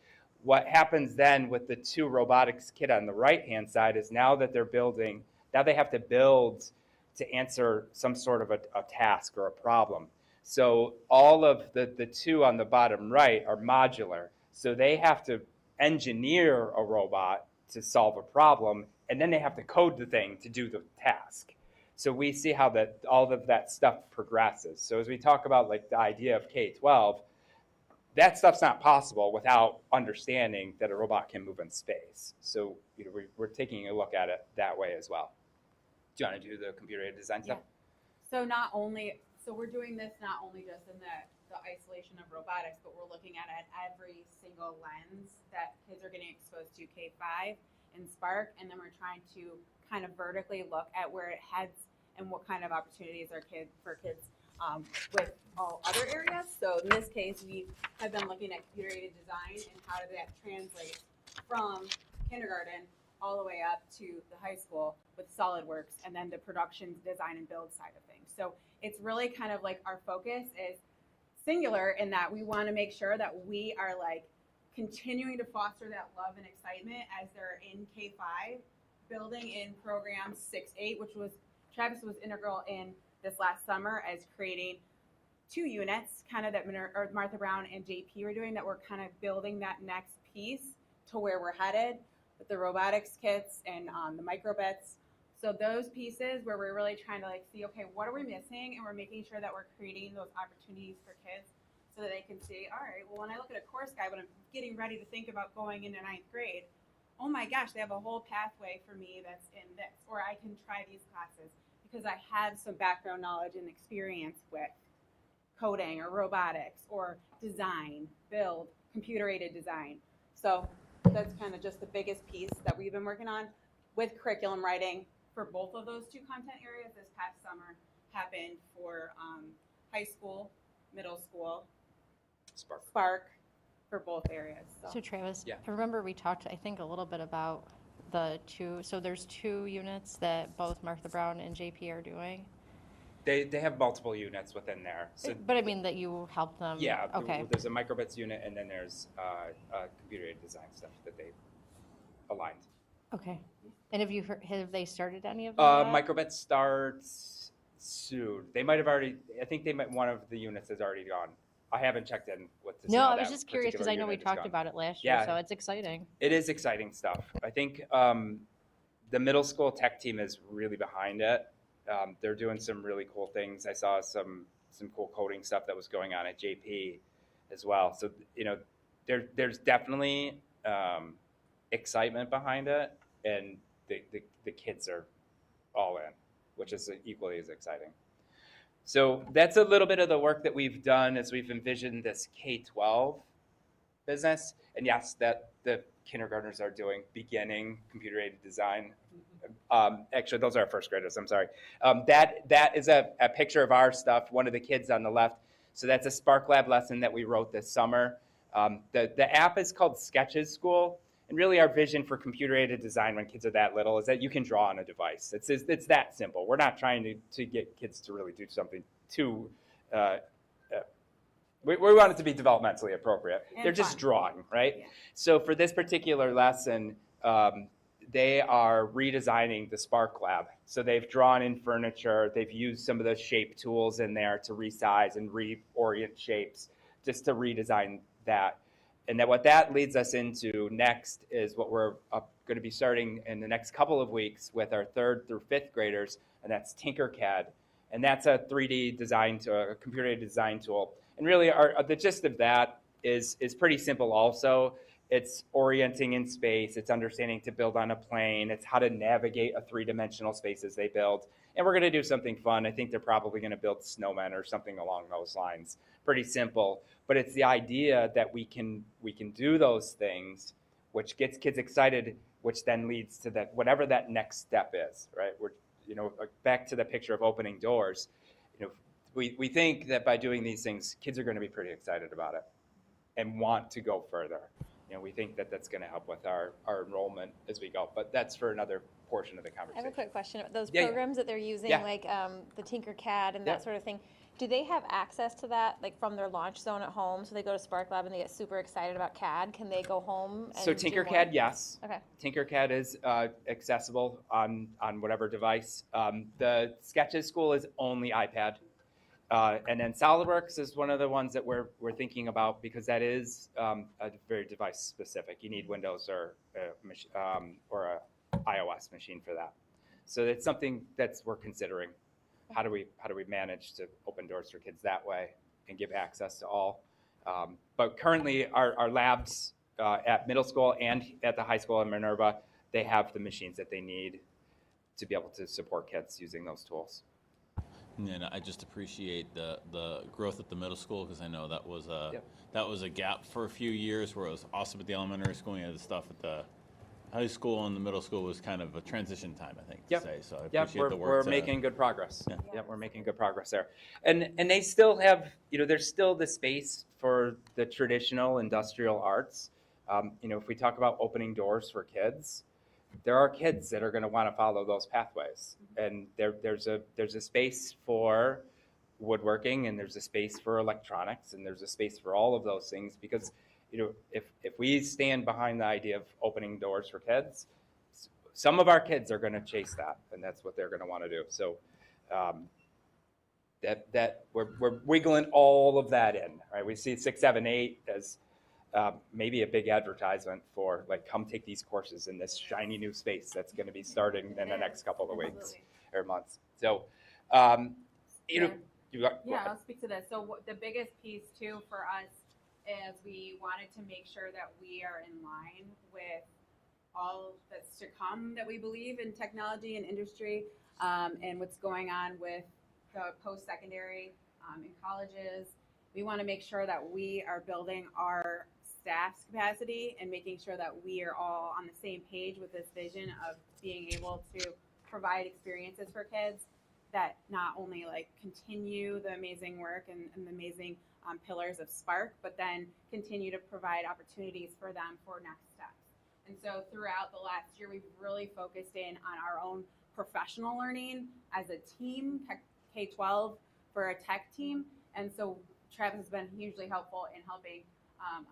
[SPEAKER 12] What happens then with the 2 robotics kit on the right-hand side is now that they're building, now they have to build to answer some sort of a task or a problem. So all of the 2 on the bottom right are modular. So they have to engineer a robot to solve a problem, and then they have to code the thing to do the task. So we see how all of that stuff progresses. So as we talk about like the idea of K-12, that stuff's not possible without understanding that a robot can move in space. So we're taking a look at it that way as well. Do you want to do the computer-aided design stuff?
[SPEAKER 11] So we're doing this not only just in the isolation of robotics, but we're looking at it every single lens that kids are getting exposed to K-5 in Spark, and then we're trying to kind of vertically look at where it heads and what kind of opportunities are for kids with all other areas. So in this case, we have been looking at computer-aided design and how did that translate from kindergarten all the way up to the high school with SolidWorks and then the production design and build side of things. So it's really kind of like our focus is singular in that we want to make sure that we are like continuing to foster that love and excitement as they're in K-5, building in program 6-8, which was Travis was integral in this last summer as creating 2 units kind of that Martha Brown and JP were doing that we're kind of building that next piece to where we're headed with the robotics kits and the microbits. So those pieces where we're really trying to like see, okay, what are we missing? And we're making sure that we're creating those opportunities for kids so that they can see, all right, well, when I look at a course guide, when I'm getting ready to think about going into 9th grade, oh my gosh, they have a whole pathway for me that's in this, or I can try these classes because I have some background knowledge and experience with coding or robotics or design, build, computer-aided design. So that's kind of just the biggest piece that we've been working on with curriculum writing for both of those two content areas this past summer happened for high school, middle school, Spark for both areas.
[SPEAKER 1] So Travis,
[SPEAKER 12] Yeah.
[SPEAKER 1] I remember we talked, I think, a little bit about the two, so there's 2 units that both Martha Brown and JP are doing?
[SPEAKER 12] They have multiple units within there. So
[SPEAKER 1] But I mean that you helped them?
[SPEAKER 12] yeah,
[SPEAKER 1] Okay.
[SPEAKER 12] there's a microbits unit, and then there's computer-aided design stuff that they aligned.
[SPEAKER 1] Okay. And have they started any of that?
[SPEAKER 12] Microbits starts soon. They might have already. I think one of the units has already gone. I haven't checked in with.
[SPEAKER 1] No, I was just curious because I know we talked about it last year,
[SPEAKER 12] Yeah.
[SPEAKER 1] so it's exciting.
[SPEAKER 12] It is exciting stuff. I think the middle school tech team is really behind it. They're doing some really cool things. I saw some cool coding stuff that was going on at JP as well. So there's definitely excitement behind it, and the kids are all in, which is equally as exciting. So that's a little bit of the work that we've done as we've envisioned this K-12 business. And yes, that the kindergartners are doing beginning computer-aided design. Actually, those are our first graders, I'm sorry. That is a picture of our stuff, one of the kids on the left. So that's a Spark Lab lesson that we wrote this summer. The app is called Sketches School. And really our vision for computer-aided design when kids are that little is that you can draw on a device. It's that simple. We're not trying to get kids to really do something too, we want it to be developmentally appropriate.
[SPEAKER 11] And
[SPEAKER 12] they're just
[SPEAKER 11] fun.
[SPEAKER 12] drawing, right?
[SPEAKER 11] Yeah.
[SPEAKER 12] So for this particular lesson, they are redesigning the Spark Lab. So they've drawn in furniture. They've used some of the shape tools in there to resize and reorient shapes just to redesign that. And then what that leads us into next is what we're going to be starting in the next couple of weeks with our 3rd through 5th graders, and that's Tinkercad. And that's a 3D design tool, a computer-aided design tool. And really the gist of that is pretty simple also. It's orienting in space. It's understanding to build on a plane. It's how to navigate a 3-dimensional space as they build. And we're going to do something fun. I think they're probably going to build snowmen or something along those lines. Pretty simple. But it's the idea that we can do those things, which gets kids excited, which then leads to that whatever that next step is, right? We're back to the picture of opening doors. We think that by doing these things, kids are going to be pretty excited about it and want to go further. We think that that's going to help with our enrollment as we go. But that's for another portion of the
[SPEAKER 10] I
[SPEAKER 12] conversation.
[SPEAKER 10] have a quick question. Those
[SPEAKER 12] Yeah,
[SPEAKER 10] programs that they're using,
[SPEAKER 12] Yeah.
[SPEAKER 10] like the Tinkercad and
[SPEAKER 12] Yeah.
[SPEAKER 10] that sort of thing, do they have access to that, like from their launch zone at home? So they go to Spark Lab and they get super excited about CAD. Can they go home and
[SPEAKER 12] So
[SPEAKER 10] do
[SPEAKER 12] Tinkercad,
[SPEAKER 10] more?
[SPEAKER 12] yes.
[SPEAKER 10] Okay.
[SPEAKER 12] Tinkercad is accessible on whatever device. The Sketches School is only iPad. And then SolidWorks is one of the ones that we're thinking about because that is a very device specific. You need Windows or a iOS machine for that. So it's something we're considering. How do we manage to open doors for kids that way and give access to all? But currently our labs at middle school and at the high school in Minerva, they have the machines that they need to be able to support kids using those tools.
[SPEAKER 9] And I just appreciate the growth at the middle school because I know that was a gap for a few years where it was awesome at the elementary school. You had the stuff at the high school and the middle school was kind of a transition time, I think, to say. So I appreciate the work.
[SPEAKER 12] We're making good progress.
[SPEAKER 9] Yeah.
[SPEAKER 12] Yeah, we're making good progress there. And they still have, there's still the space for the traditional industrial arts. If we talk about opening doors for kids, there are kids that are going to want to follow those pathways, and there's a space for woodworking, and there's a space for electronics, and there's a space for all of those things because if we stand behind the idea of opening doors for kids, some of our kids are going to chase that, and that's what they're going to want to do. So that we're wiggling all of that in, right? We see 6, 7, 8 as maybe a big advertisement for come take these courses in this shiny new space that's going to be starting in the next couple of weeks or months. So,
[SPEAKER 11] I'll speak to this. So the biggest piece too for us is we wanted to make sure that we are in line with all that's to come that we believe in technology and industry and what's going on with the post-secondary in colleges. We want to make sure that we are building our staff's capacity and making sure that we are all on the same page with this vision of being able to provide experiences for kids that not only like continue the amazing work and the amazing pillars of Spark, but then continue to provide opportunities for them for next steps. And so throughout the last year, we've really focused in on our own professional learning as a team, K-12 for a tech team. And so Travis has been hugely helpful in helping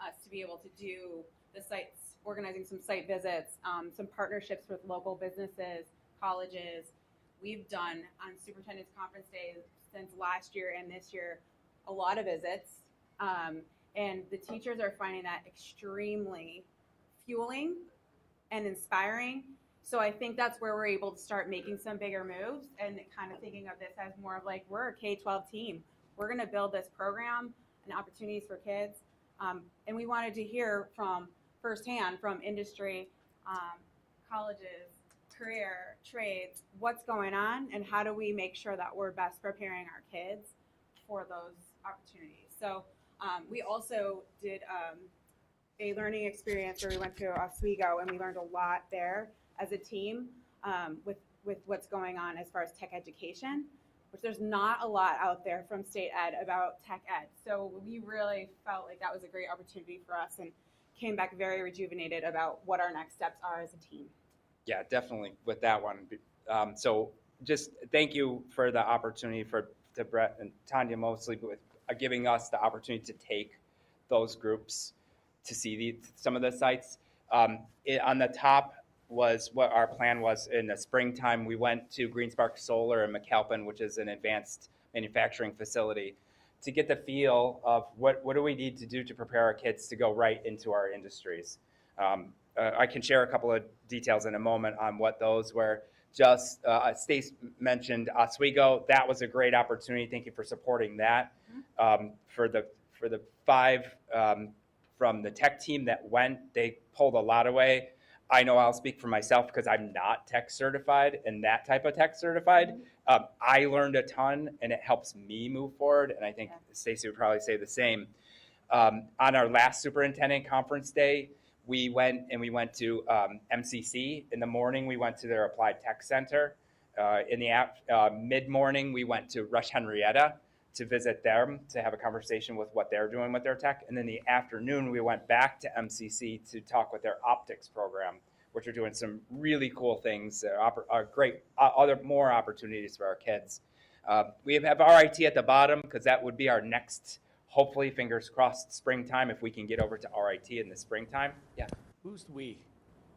[SPEAKER 11] us to be able to do the sites, organizing some site visits, some partnerships with local businesses, colleges. We've done on Superintendent's Conference Day since last year and this year a lot of visits. And the teachers are finding that extremely fueling and inspiring. So I think that's where we're able to start making some bigger moves and kind of thinking of this as more of like, we're a K-12 team. We're going to build this program and opportunities for kids. And we wanted to hear from firsthand from industry, colleges, career, trades, what's going on and how do we make sure that we're best preparing our kids for those opportunities. So we also did a learning experience where we went to Oswego and we learned a lot there as a team with what's going on as far as tech education, which there's not a lot out there from state ed about tech ed. So we really felt like that was a great opportunity for us and came back very rejuvenated about what our next steps are as a team.
[SPEAKER 12] Yeah, definitely with that one. So just thank you for the opportunity to Brett and Tanya mostly with giving us the opportunity to take those groups to see some of the sites. On the top was what our plan was in the springtime. We went to GreenSpark Solar in McAlpin, which is an advanced manufacturing facility, to get the feel of what do we need to do to prepare our kids to go right into our industries. I can share a couple of details in a moment on what those were. Just Stace mentioned Oswego. That was a great opportunity. Thank you for supporting that. For the 5 from the tech team that went, they pulled a lot away. I know I'll speak for myself because I'm not tech certified and that type of tech certified. I learned a ton and it helps me move forward. And I think Stacy would probably say the same. On our last superintendent conference day, we went to MCC. In the morning, we went to their Applied Tech Center. In the mid-morning, we went to Rush Henrietta to visit them, to have a conversation with what they're doing with their tech. And then the afternoon, we went back to MCC to talk with their optics program, which are doing some really cool things, great more opportunities for our kids. We have RIT at the bottom because that would be our next, hopefully, fingers crossed, springtime, if we can get over to RIT in the springtime. Yeah.
[SPEAKER 4] Who's we?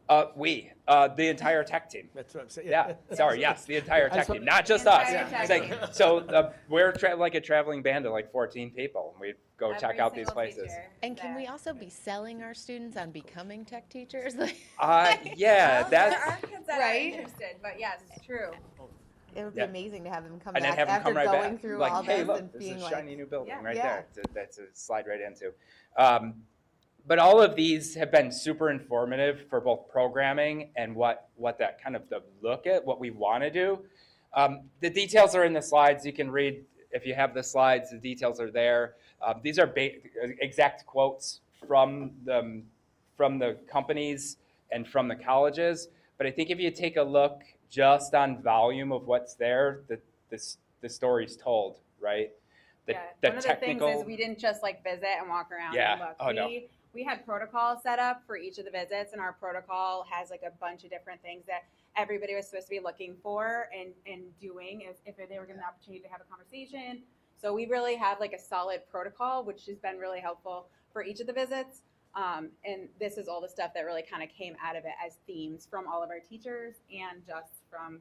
[SPEAKER 12] The entire tech team.
[SPEAKER 4] That's what I'm saying.
[SPEAKER 12] Yeah, sorry, yes, the entire tech team, not just us. It's like, so we're like a traveling band of like 14 people, and we go check out these places.
[SPEAKER 3] And can we also be selling our students on becoming tech teachers?
[SPEAKER 12] Yeah,
[SPEAKER 11] There
[SPEAKER 12] that's
[SPEAKER 11] are kids that are interested, but yes, it's true.
[SPEAKER 3] It would be amazing to have them come
[SPEAKER 12] and
[SPEAKER 3] back
[SPEAKER 12] then have them
[SPEAKER 3] after
[SPEAKER 12] come right
[SPEAKER 3] going
[SPEAKER 12] back.
[SPEAKER 3] through
[SPEAKER 12] Like,
[SPEAKER 3] all
[SPEAKER 12] hey,
[SPEAKER 3] this
[SPEAKER 12] look,
[SPEAKER 3] and
[SPEAKER 12] there's
[SPEAKER 3] being
[SPEAKER 12] a
[SPEAKER 3] like,
[SPEAKER 12] shiny new building right
[SPEAKER 3] yeah.
[SPEAKER 12] there. That's a slide right into. But all of these have been super informative for both programming and what that kind of the look at what we want to do. The details are in the slides. You can read if you have the slides. The details are there. These are exact quotes from the companies and from the colleges. But I think if you take a look just on volume of what's there, the story's told, right?
[SPEAKER 11] One of the things is we didn't just like visit and walk around and look. We had protocols set up for each of the visits, and our protocol has like a bunch of different things that everybody was supposed to be looking for and doing if they were given the opportunity to have a conversation. So we really have like a solid protocol, which has been really helpful for each of the visits. And this is all the stuff that really kind of came out of it as themes from all of our teachers and just from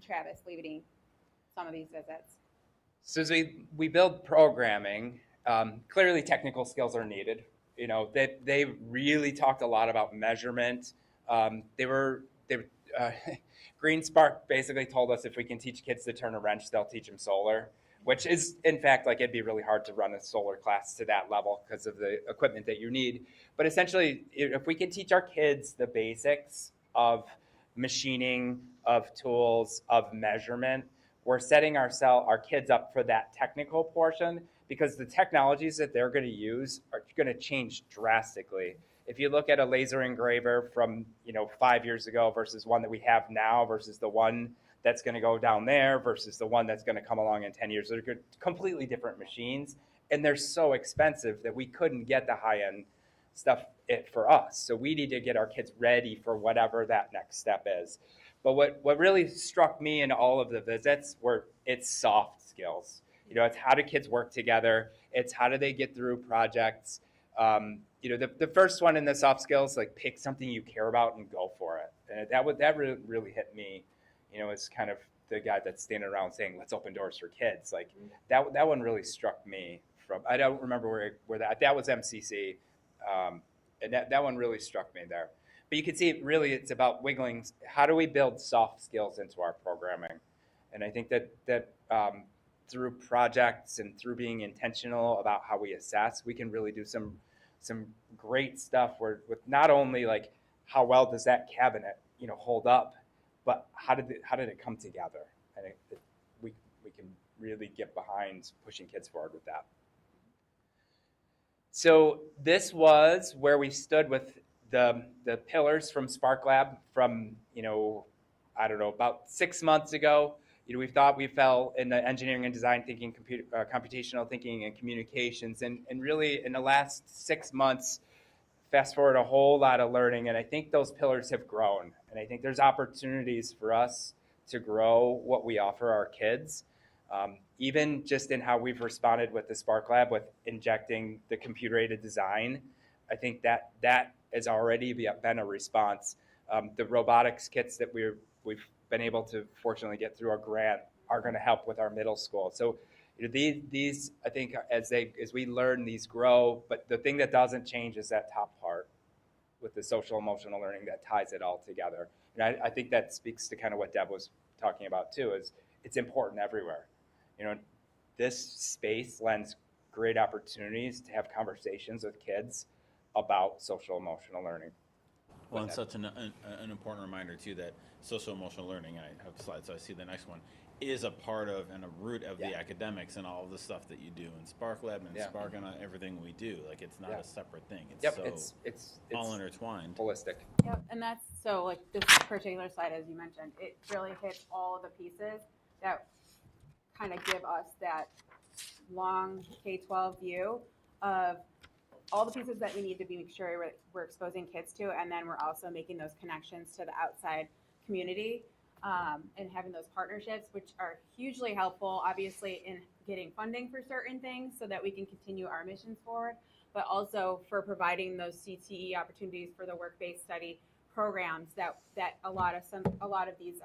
[SPEAKER 11] Travis leading some of these visits.
[SPEAKER 12] So as we build programming, clearly technical skills are needed. You know, they really talked a lot about measurement. GreenSpark basically told us if we can teach kids to turn a wrench, they'll teach them solar, which is, in fact, like it'd be really hard to run a solar class to that level because of the equipment that you need. But essentially, if we can teach our kids the basics of machining, of tools, of measurement, we're setting our kids up for that technical portion, because the technologies that they're going to use are going to change drastically. if you look at a laser engraver from 5 years ago versus one that we have now versus the one that's going to go down there versus the one that's going to come along in 10 years, they're completely different machines, and they're so expensive that we couldn't get the high-end stuff for us. So we need to get our kids ready for whatever that next step is. But what really struck me in all of the visits were it's soft skills. It's how do kids work together? It's how do they get through projects? The first one in the soft skills, like pick something you care about and go for it. And that really hit me. As kind of the guy that's standing around saying, let's open doors for kids. Like that one really struck me I don't remember where that was MCC. And that one really struck me there. But you can see it's about wiggling. How do we build soft skills into our programming? And I think that through projects and through being intentional about how we assess, we can really do some great stuff with not only like how well does that cabinet hold up, but how did it come together? And we can really get behind pushing kids forward with that. So this was where we stood with the pillars from Spark Lab from I don't know, about 6 months ago. We thought we fell in the engineering and design thinking, computational thinking, and communications, and really in the last 6 months, fast forward a whole lot of learning, and I think those pillars have grown, and I think there's opportunities for us to grow what we offer our kids, even just in how we've responded with the Spark Lab with injecting the computer-aided design. I think that has already been a response. The robotics kits that we've been able to fortunately get through our grant are going to help with our middle school. So these I think as we learn, these grow, but the thing that doesn't change is that top part with the social emotional learning that ties it all together. And I think that speaks to kind of what Deb was talking about too, is it's important everywhere. This space lends great opportunities to have conversations with kids about social emotional learning.
[SPEAKER 9] Well, and such an important reminder too that social emotional learning, and I have a slide, so I see the next one, is a part of and a root of the academics and all of the stuff that you do in Spark Lab and Spark and everything we do. Like it's not a separate thing. It's it's all intertwined.
[SPEAKER 12] Holistic.
[SPEAKER 11] Yep, and that's so like this particular slide, as you mentioned, it really hits all of the pieces that kind of give us that long K-12 view of all the pieces that we need to make sure we're exposing kids to, and then we're also making those connections to the outside community and having those partnerships, which are hugely helpful, obviously, in getting funding for certain things so that we can continue our missions forward, but also for providing those CTE opportunities for the work-based study programs that a lot of these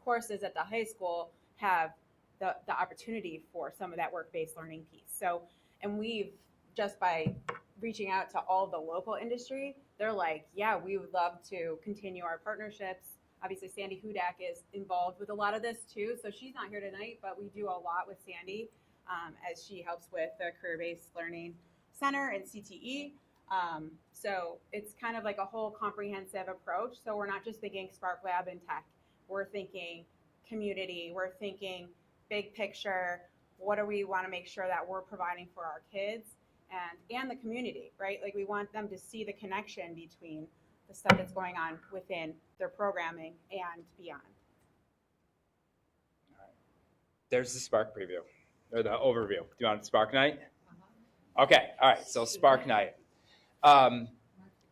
[SPEAKER 11] courses at the high school have the opportunity for some of that work-based learning piece. So, and we've just by reaching out to all the local industry, they're like, yeah, we would love to continue our partnerships. Obviously, Sandy Hudak is involved with a lot of this too. So she's not here tonight, but we do a lot with Sandy as she helps with the Career-Based Learning Center and CTE. So it's kind of like a whole comprehensive approach. So we're not just thinking Spark Lab and tech. We're thinking community. We're thinking big picture. What do we want to make sure that we're providing for our kids and the community, right? Like we want them to see the connection between the stuff that's going on within their programming and beyond.
[SPEAKER 12] All right. There's the Spark preview, or the overview. Do you want Spark Night? Okay, all right, so Spark Night.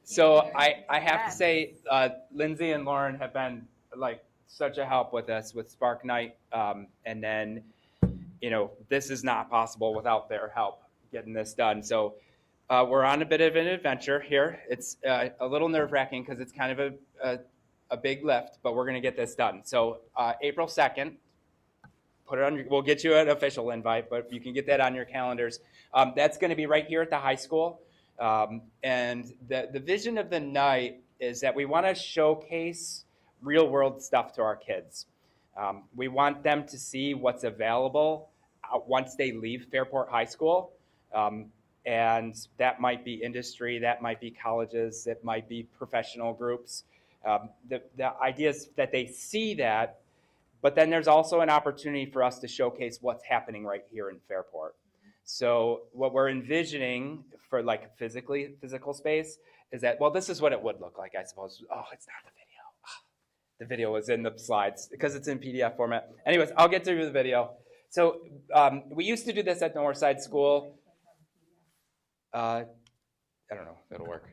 [SPEAKER 12] So I have to say, Lindsay and Lauren have been like such a help with us with Spark Night. And then, this is not possible without their help getting this done. So we're on a bit of an adventure here. It's a little nerve-wracking because it's kind of a big lift, but we're going to get this done. So April 2nd, put it on we'll get you an official invite, but you can get that on your calendars. That's going to be right here at the high school. And the vision of the night is that we want to showcase real-world stuff to our kids. We want them to see what's available once they leave Fairport High School. And that might be industry, that might be colleges, it might be professional groups. The idea is that they see that, but then there's also an opportunity for us to showcase what's happening right here in Fairport. So what we're envisioning for like physical space is that, well, this is what it would look like, I suppose. Oh, it's not the video. The video was in the slides because it's in PDF format. Anyways, I'll get to the video. So we used to do this at Northside School. I don't know if it'll work.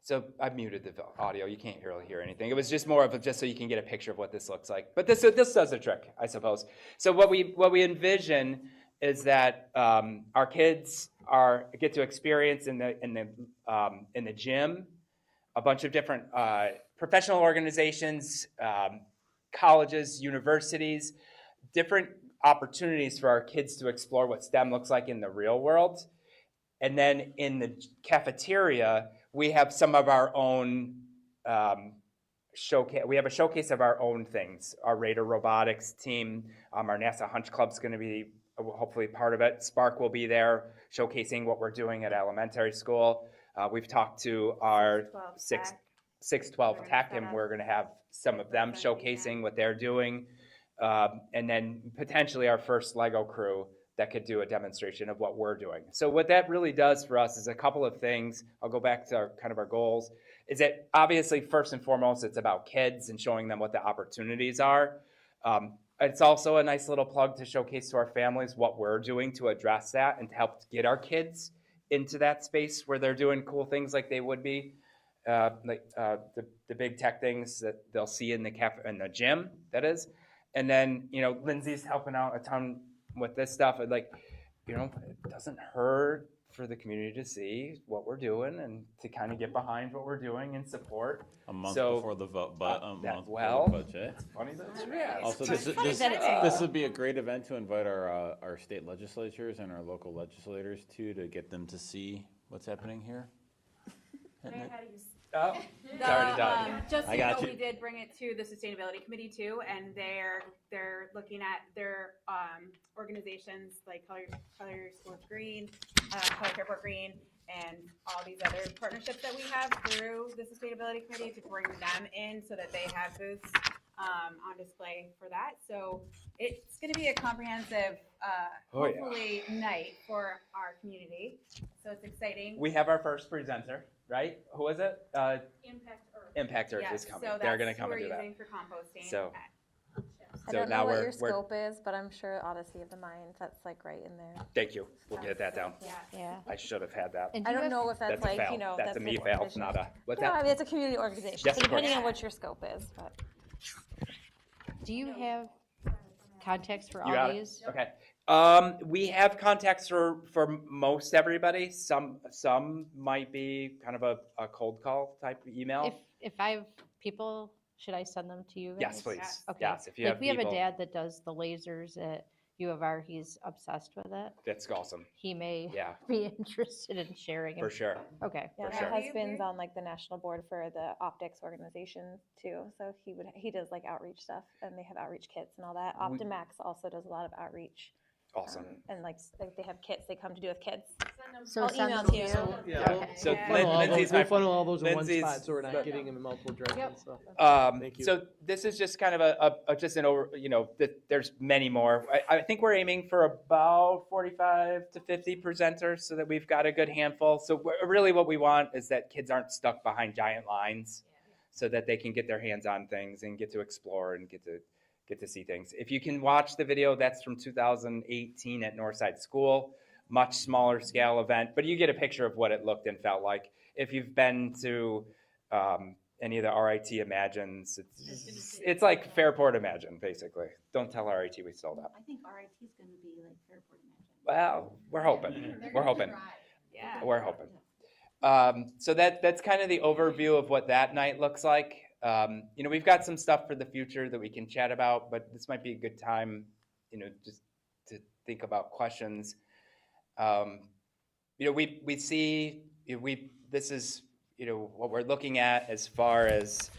[SPEAKER 12] So I muted the audio. You can't really hear anything. It was just more of just so you can get a picture of what this looks like. But this does the trick, I suppose. So what we envision is that our kids get to experience in the gym a bunch of different professional organizations, colleges, universities, different opportunities for our kids to explore what STEM looks like in the real world. And then in the cafeteria, we have some of our own showcase. We have a showcase of our own things. Our Raider Robotics team, our NASA Hunch Club's going to be hopefully part of it. Spark will be there showcasing what we're doing at elementary school. We've talked to our 612 Tech, and we're going to have some of them showcasing what they're doing. And then potentially our first Lego crew that could do a demonstration of what we're doing. So what that really does for us is a couple of things. I'll go back to our goals. Is that obviously first and foremost, it's about kids and showing them what the opportunities are. It's also a nice little plug to showcase to our families what we're doing to address that and to help get our kids into that space where they're doing cool things like they would be, the big tech things that they'll see in the gym, that is. And then, Lindsay's helping out a ton with this stuff. It doesn't hurt for the community to see what we're doing and to kind of get behind what we're doing and support.
[SPEAKER 9] A month before the vote, but
[SPEAKER 12] well,
[SPEAKER 9] budget.
[SPEAKER 12] It's funny that
[SPEAKER 9] Also, this would be a great event to invite our state legislatures and our local legislators to get them to see what's happening here.
[SPEAKER 12] Oh, it's already done.
[SPEAKER 11] Just so
[SPEAKER 9] I
[SPEAKER 11] you know,
[SPEAKER 9] got you.
[SPEAKER 11] we did bring it to the Sustainability Committee too, and they're looking at their organizations like Color Your Schools Green, Color Airport Green, and all these other partnerships that we have through the Sustainability Committee to bring them in so that they have booths on display for that. So it's going to be a comprehensive, hopefully, night for our community. So it's exciting.
[SPEAKER 12] We have our first presenter, right? Who is it?
[SPEAKER 11] Impact Earth.
[SPEAKER 12] Impact Earth is coming. They're going to come and do that.
[SPEAKER 11] Using for composting.
[SPEAKER 12] So,
[SPEAKER 10] I don't know what your scope is, but I'm sure Odyssey of the Mind, that's like right in there.
[SPEAKER 12] Thank you. We'll get that down.
[SPEAKER 10] Yeah.
[SPEAKER 12] I should have had that.
[SPEAKER 1] And
[SPEAKER 10] I don't know if that's
[SPEAKER 12] That's a
[SPEAKER 10] like,
[SPEAKER 12] fail. That's a me
[SPEAKER 10] an
[SPEAKER 12] fail,
[SPEAKER 10] organization.
[SPEAKER 12] not a, what's
[SPEAKER 10] No, I
[SPEAKER 12] that?
[SPEAKER 10] mean, it's a community organization,
[SPEAKER 12] Yes,
[SPEAKER 10] so
[SPEAKER 12] of course.
[SPEAKER 10] depending on what your scope is, but.
[SPEAKER 1] Do you have contacts for
[SPEAKER 12] You
[SPEAKER 1] all
[SPEAKER 12] got it?
[SPEAKER 1] these?
[SPEAKER 12] Okay. We have contacts for most everybody. Some might be kind of a cold call type email.
[SPEAKER 1] If I have people, should I send them to you guys?
[SPEAKER 12] Yes, please.
[SPEAKER 1] Okay.
[SPEAKER 12] Yes, if you
[SPEAKER 1] Like
[SPEAKER 12] have
[SPEAKER 1] we have a
[SPEAKER 12] people,
[SPEAKER 1] dad that does the lasers at U of R. He's obsessed with it.
[SPEAKER 12] that's awesome.
[SPEAKER 1] He may
[SPEAKER 12] Yeah,
[SPEAKER 1] be interested in sharing.
[SPEAKER 12] for sure.
[SPEAKER 1] Okay.
[SPEAKER 10] Yeah,
[SPEAKER 12] For
[SPEAKER 10] my
[SPEAKER 12] sure.
[SPEAKER 10] husband's on like the national board for the optics organization too, so he does like outreach stuff, and they have outreach kits and all that.
[SPEAKER 12] We-
[SPEAKER 10] Optimax also does a lot of outreach.
[SPEAKER 12] Awesome.
[SPEAKER 10] And like they have kits they come to do with kids.
[SPEAKER 1] So
[SPEAKER 10] I'll
[SPEAKER 1] send
[SPEAKER 10] email
[SPEAKER 1] them
[SPEAKER 10] to you.
[SPEAKER 1] Okay.
[SPEAKER 12] So
[SPEAKER 11] Yeah.
[SPEAKER 12] Lindsay's
[SPEAKER 4] We'll
[SPEAKER 12] my
[SPEAKER 4] funnel all those in one
[SPEAKER 12] Lindsay's-
[SPEAKER 4] spot, so we're not getting them in multiple directions, so. Thank you.
[SPEAKER 12] So this is just kind of just an over, there's many more. I think we're aiming for about 45 to 50 presenters so that we've got a good handful. So really what we want is that kids aren't stuck behind giant lines so that they can get their hands on things and get to explore and get to see things. If you can watch the video, that's from 2018 at Northside School. Much smaller scale event, but you get a picture of what it looked and felt like. If you've been to any of the RIT Imagines, it's like Fairport Imagine, basically. Don't tell RIT we sold out.
[SPEAKER 7] I think RIT is going to be like Fairport Imagine.
[SPEAKER 12] Well, we're hoping. We're hoping.
[SPEAKER 11] Yeah.
[SPEAKER 12] We're hoping. So that's kind of the overview of what that night looks like. We've got some stuff for the future that we can chat about, but this might be a good time, just to think about questions. We see this is what we're looking at as far as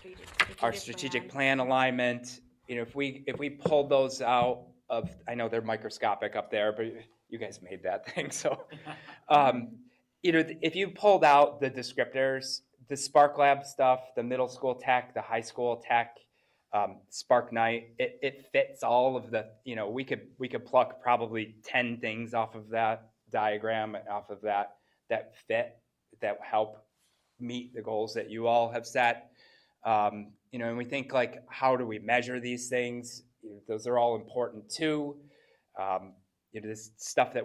[SPEAKER 12] our strategic plan alignment. If we pulled those out of, I know they're microscopic up there, but you guys made that thing, so if you pulled out the descriptors, the Spark Lab stuff, the middle school tech, the high school tech, Spark Night. It fits all of the, we could pluck probably 10 things off of that diagram, off of that fit, that help meet the goals that you all have set. And we think, like, how do we measure these things? Those are all important too. This stuff that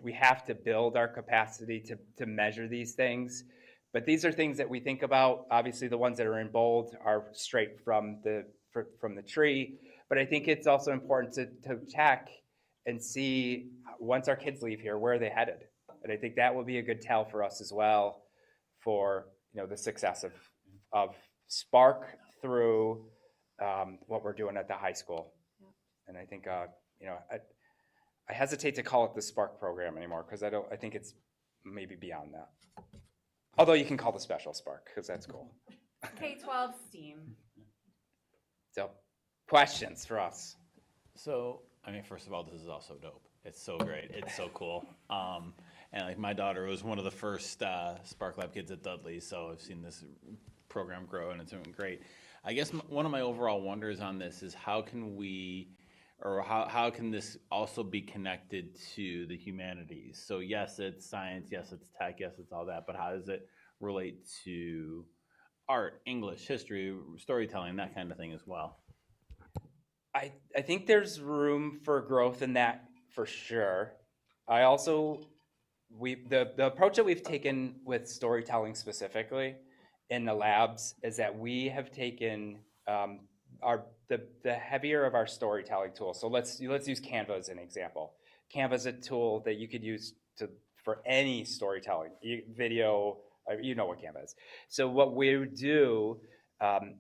[SPEAKER 12] we have to build our capacity to measure these things. But these are things that we think about. Obviously, the ones that are in bold are straight from the tree. But I think it's also important to check and see, once our kids leave here, where are they headed? And I think that will be a good tell for us as well, for the success of Spark through what we're doing at the high school. And I think I hesitate to call it the Spark program anymore, because I think it's maybe beyond that. Although you can call the special Spark, because that's cool.
[SPEAKER 11] K-12 STEAM.
[SPEAKER 12] So, questions for us?
[SPEAKER 9] So, I mean, first of all, this is also dope. It's so great. It's so cool. And like, my daughter was one of the first Spark Lab kids at Dudley, so I've seen this program grow, and it's doing great. I guess one of my overall wonders on this is, how can this also be connected to the humanities? So yes, it's science, yes, it's tech, yes, it's all that, but how does it relate to art, English, history, storytelling, that kind of thing as well?
[SPEAKER 12] I think there's room for growth in that, for sure. I also, the approach that we've taken with storytelling specifically in the labs is that we have taken the heavier of our storytelling tools. So let's use Canva as an example. Canva is a tool that you could use for any storytelling, video. You know what Canva is. So what we would do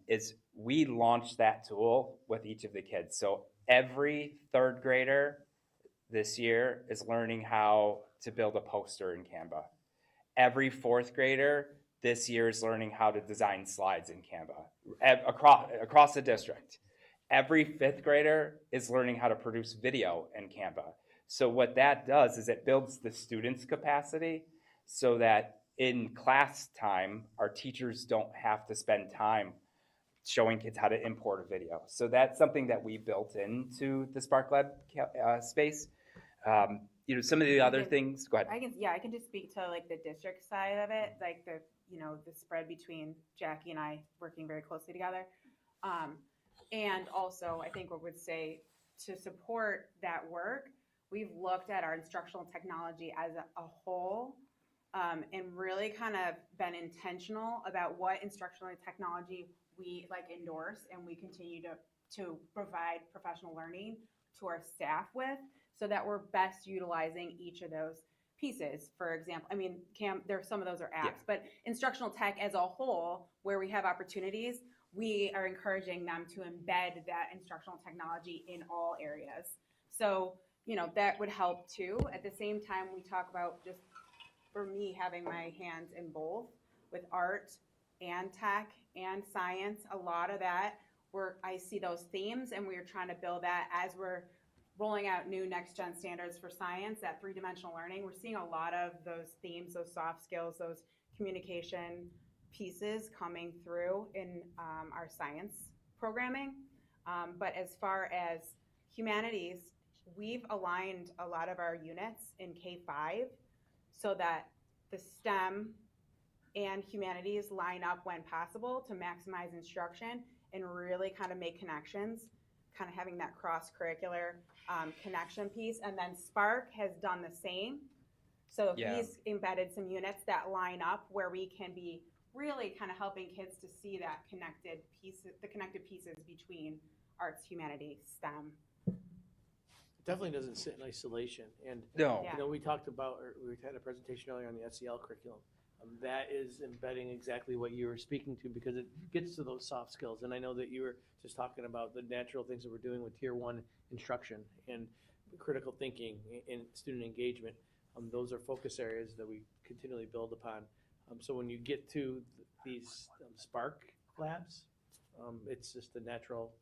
[SPEAKER 12] is we launch that tool with each of the kids. So every third grader this year is learning how to build a poster in Canva. Every fourth grader this year is learning how to design slides in Canva across the district. Every fifth grader is learning how to produce video in Canva. So what that does is it builds the students' capacity, so that in class time, our teachers don't have to spend time showing kids how to import a video. So that's something that we built into the Spark Lab space. Some of the other things, go ahead.
[SPEAKER 11] I can just speak to like the district side of it, like the spread between Jackie and I working very closely together. And also, I think what would say, to support that work, we've looked at our instructional technology as a whole, and really kind of been intentional about what instructional technology we endorse and we continue to provide professional learning to our staff with, so that we're best utilizing each of those pieces. For example, some of those are apps, but instructional tech as a whole, where we have opportunities, we are encouraging them to embed that instructional technology in all areas. So, that would help too. At the same time, we talk about, just for me, having my hands in both with art and tech and science. A lot of that, I see those themes, and we're trying to build that as we're rolling out new next-gen standards for science, that three-dimensional learning. We're seeing a lot of those themes, those soft skills, those communication pieces coming through in our science programming. But as far as humanities, we've aligned a lot of our units in K-5 so that the STEM and humanities line up when possible to maximize instruction and really kind of make connections, kind of having that cross-curricular connection piece. And then Spark has done the same. So he's embedded some units that line up where we can be really kind of helping kids to see that connected pieces between arts, humanities, STEM.
[SPEAKER 4] It definitely doesn't sit in isolation. And
[SPEAKER 12] No.
[SPEAKER 4] we talked about, or we had a presentation earlier on the SEL curriculum. That is embedding exactly what you were speaking to, because it gets to those soft skills. And I know that you were just talking about the natural things that we're doing with Tier 1 instruction and critical thinking and student engagement. Those are focus areas that we continually build upon. So when you get to these Spark labs, it's just a natural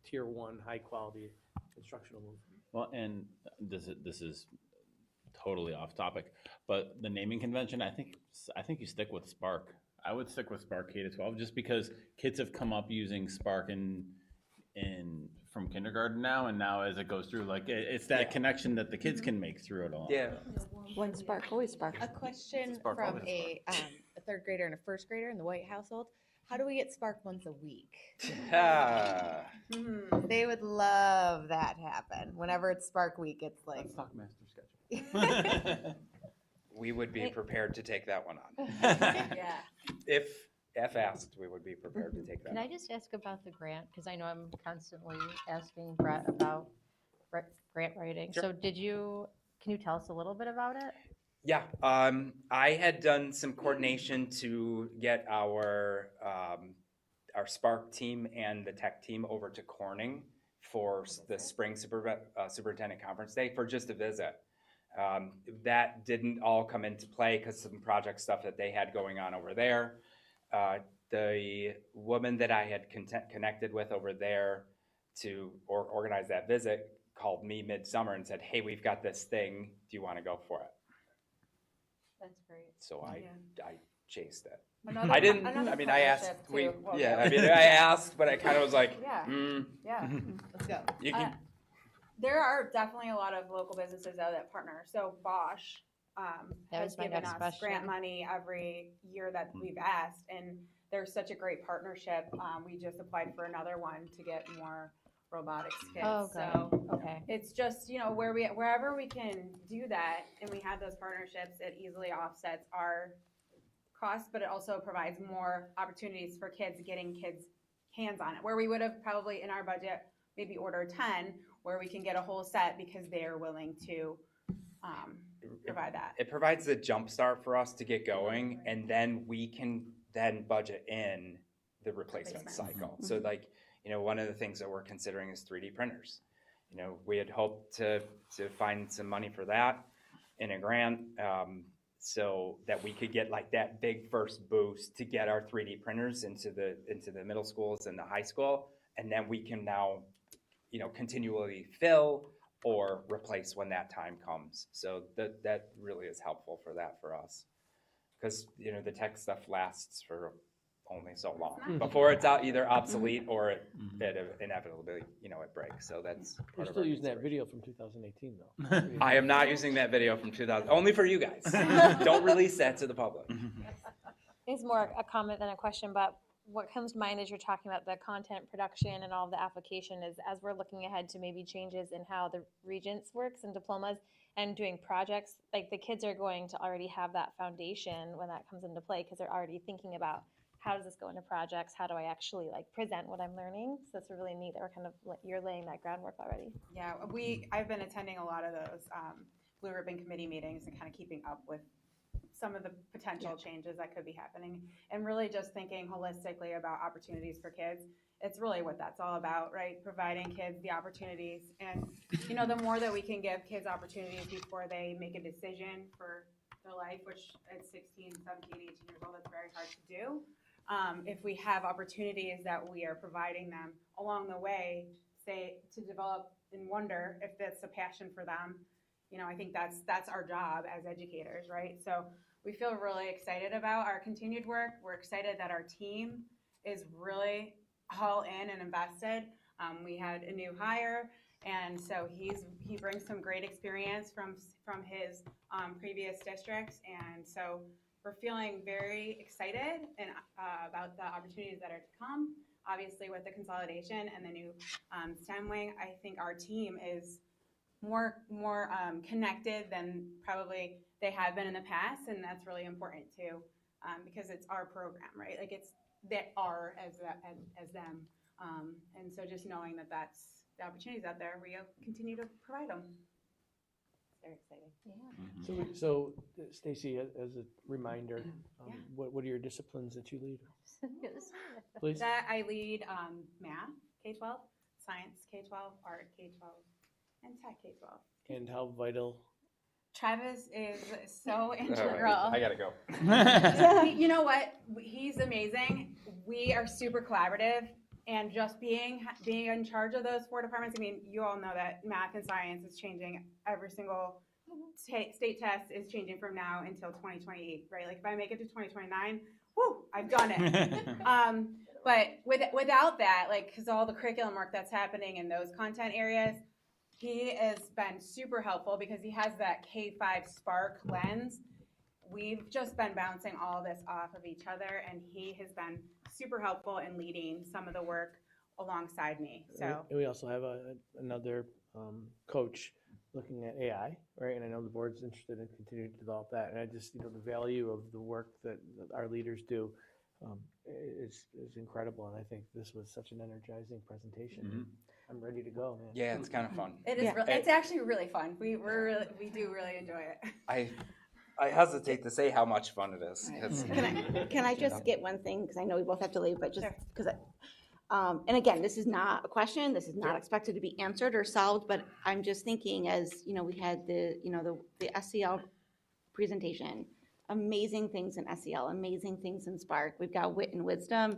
[SPEAKER 4] Tier 1 high quality instructional move.
[SPEAKER 9] Well, and this is totally off topic, but the naming convention, I think you stick with Spark. I would stick with Spark K-12, just because kids have come up using Spark in from kindergarten now, and now as it goes through, like it's that connection that the kids can make through it all.
[SPEAKER 12] Yeah.
[SPEAKER 7] One spark, always spark.
[SPEAKER 3] A question
[SPEAKER 9] Spark
[SPEAKER 3] from
[SPEAKER 9] always
[SPEAKER 3] a third grader and a first grader in the White household. How do we get Spark once a week?
[SPEAKER 12] Ah.
[SPEAKER 3] They would love that to happen. Whenever it's Spark week, it's like.
[SPEAKER 9] Let's talk master schedule.
[SPEAKER 12] We would be prepared to take that one on.
[SPEAKER 3] Yeah.
[SPEAKER 12] If asked, we would be prepared to take that
[SPEAKER 1] Can
[SPEAKER 12] on.
[SPEAKER 1] I just ask about the grant? Because I know I'm constantly asking Brett about grant writing.
[SPEAKER 12] Sure.
[SPEAKER 1] So can you tell us a little bit about it?
[SPEAKER 12] Yeah, I had done some coordination to get our Spark team and the tech team over to Corning for the spring superintendent conference day for just a visit. That didn't all come into play because some project stuff that they had going on over there. The woman that I had connected with over there to organize that visit called me midsummer and said, "Hey, we've got this thing. Do you want to go for it?"
[SPEAKER 1] That's great.
[SPEAKER 12] So I chased it.
[SPEAKER 11] Another,
[SPEAKER 12] I didn't.
[SPEAKER 11] another
[SPEAKER 12] I mean, I asked.
[SPEAKER 11] partnership,
[SPEAKER 12] We
[SPEAKER 11] too. Well,
[SPEAKER 12] yeah. I mean, I asked, but I kind of was like,
[SPEAKER 11] Yeah. Yeah.
[SPEAKER 3] Let's go.
[SPEAKER 12] You can.
[SPEAKER 11] There are definitely a lot of local businesses out that partner. So Bosch
[SPEAKER 1] That
[SPEAKER 11] has
[SPEAKER 1] was my
[SPEAKER 11] given
[SPEAKER 1] next
[SPEAKER 11] us
[SPEAKER 1] question.
[SPEAKER 11] grant money every year that we've asked, and there's such a great partnership. We just applied for another one to get more robotics kits.
[SPEAKER 1] Oh,
[SPEAKER 11] So
[SPEAKER 1] Okay.
[SPEAKER 11] it's just, wherever we can do that and we have those partnerships, it easily offsets our costs, but it also provides more opportunities for getting kids hands on it, where we would have probably in our budget maybe order 10, where we can get a whole set because they are willing to provide that.
[SPEAKER 12] It provides the jump start for us to get going, and then we can then budget in the replacement cycle. So like, one of the things that we're considering is 3D printers. We had hoped to find some money for that in a grant, so that we could get like that big first boost to get our 3D printers into the middle schools and the high school, and then we can now, continually fill or replace when that time comes. So that really is helpful for us, because the tech stuff lasts for only so long before it's either obsolete or it inevitably it breaks. So that's
[SPEAKER 4] We're
[SPEAKER 12] part of
[SPEAKER 4] still
[SPEAKER 12] our
[SPEAKER 4] using that
[SPEAKER 12] consideration.
[SPEAKER 4] video from 2018 though.
[SPEAKER 12] I am not using that video from 2000, only for you guys. Don't release that to the public.
[SPEAKER 10] It's more a comment than a question, but what comes to mind as you're talking about the content production and all of the application is as we're looking ahead to maybe changes in how the Regents works and diplomas and doing projects, like the kids are going to already have that foundation when that comes into play because they're already thinking about how does this go into projects? How do I actually present what I'm learning? So it's really neat that we're kind of, you're laying that groundwork already.
[SPEAKER 11] Yeah, I've been attending a lot of those Blue Ribbon Committee meetings and kind of keeping up with some of the potential changes that could be happening, and really just thinking holistically about opportunities for kids. It's really what that's all about, right? Providing kids the opportunities, and the more that we can give kids opportunities before they make a decision for their life, which at 16, 17, 18 years old, that's very hard to do. If we have opportunities that we are providing them along the way, say to develop and wonder if that's a passion for them, I think that's our job as educators, right? So we feel really excited about our continued work. We're excited that our team is really all in and invested. We had a new hire, and so he brings some great experience from his previous districts, and so we're feeling very excited and about the opportunities that are to come. Obviously, with the consolidation and the new STEM wing, I think our team is more connected than probably they have been in the past, and that's really important too, because it's our program, right? Like it's they are as them, and so just knowing that that's the opportunities out there, we continue to provide them. Very exciting.
[SPEAKER 10] Yeah.
[SPEAKER 4] So Stacy, as a reminder,
[SPEAKER 11] Yeah.
[SPEAKER 4] what are your disciplines that you lead? Please.
[SPEAKER 11] That I lead math K-12, science K-12, art K-12, and tech K-12.
[SPEAKER 4] And how vital?
[SPEAKER 11] Travis is so
[SPEAKER 12] All right,
[SPEAKER 11] integral.
[SPEAKER 12] I gotta go.
[SPEAKER 11] You know what? He's amazing. We are super collaborative, and just being in charge of those 4 departments. I mean, you all know that math and science is changing. Every single state test is changing from now until 2028, right? Like if I make it to 2029, whew, I've done it. But without that, like, because all the curriculum work that's happening in those content areas, he has been super helpful because he has that K-5 Spark lens. We've just been bouncing all of this off of each other, and he has been super helpful in leading some of the work alongside me. So
[SPEAKER 4] And we also have another coach looking at AI, right? And I know the board's interested in continuing to develop that. And I just, the value of the work that our leaders do is incredible. And I think this was such an energizing presentation.
[SPEAKER 12] Mm-hmm.
[SPEAKER 4] I'm ready to go, man.
[SPEAKER 12] Yeah, it's kind of fun.
[SPEAKER 11] it is. It's actually really fun. We do really enjoy it.
[SPEAKER 12] I hesitate to say how much fun it is. 'Cause,
[SPEAKER 7] Can I just get one thing, because I know we both have to leave, but just because, and again, this is not a question, this is not expected to be answered or solved, but I'm just thinking as, we had the SEL presentation, amazing things in SEL, amazing things in Spark, we've got wit and wisdom,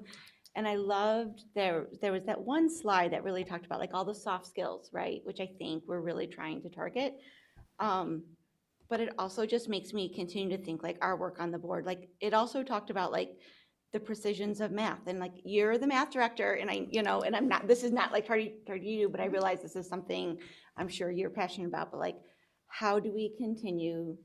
[SPEAKER 7] and I loved, there was that one slide that really talked about like all the soft skills, right, which I think we're really trying to target. But it also just makes me continue to think like our work on the board, like it also talked about like the precisions of math and like you're the math director and and I'm not, this is not like tardy you, but I realize this is something I'm sure you're passionate about, but like how do we continue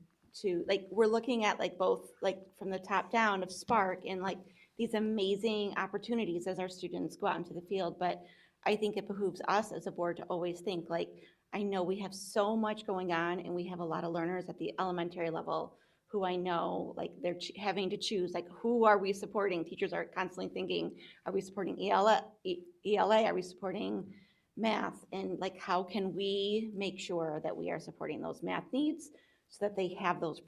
[SPEAKER 7] to, like we're looking at like both like from the top down of Spark and like these amazing opportunities as our students go out into the field, but I think it behooves us as a board to always think like, I know we have so much going on and we have a lot of learners at the elementary level who I know like they're having to choose like who are we supporting? Teachers are constantly thinking, are we supporting ELA? Are we supporting math? And like how can we make sure that we are supporting those math needs so that they have those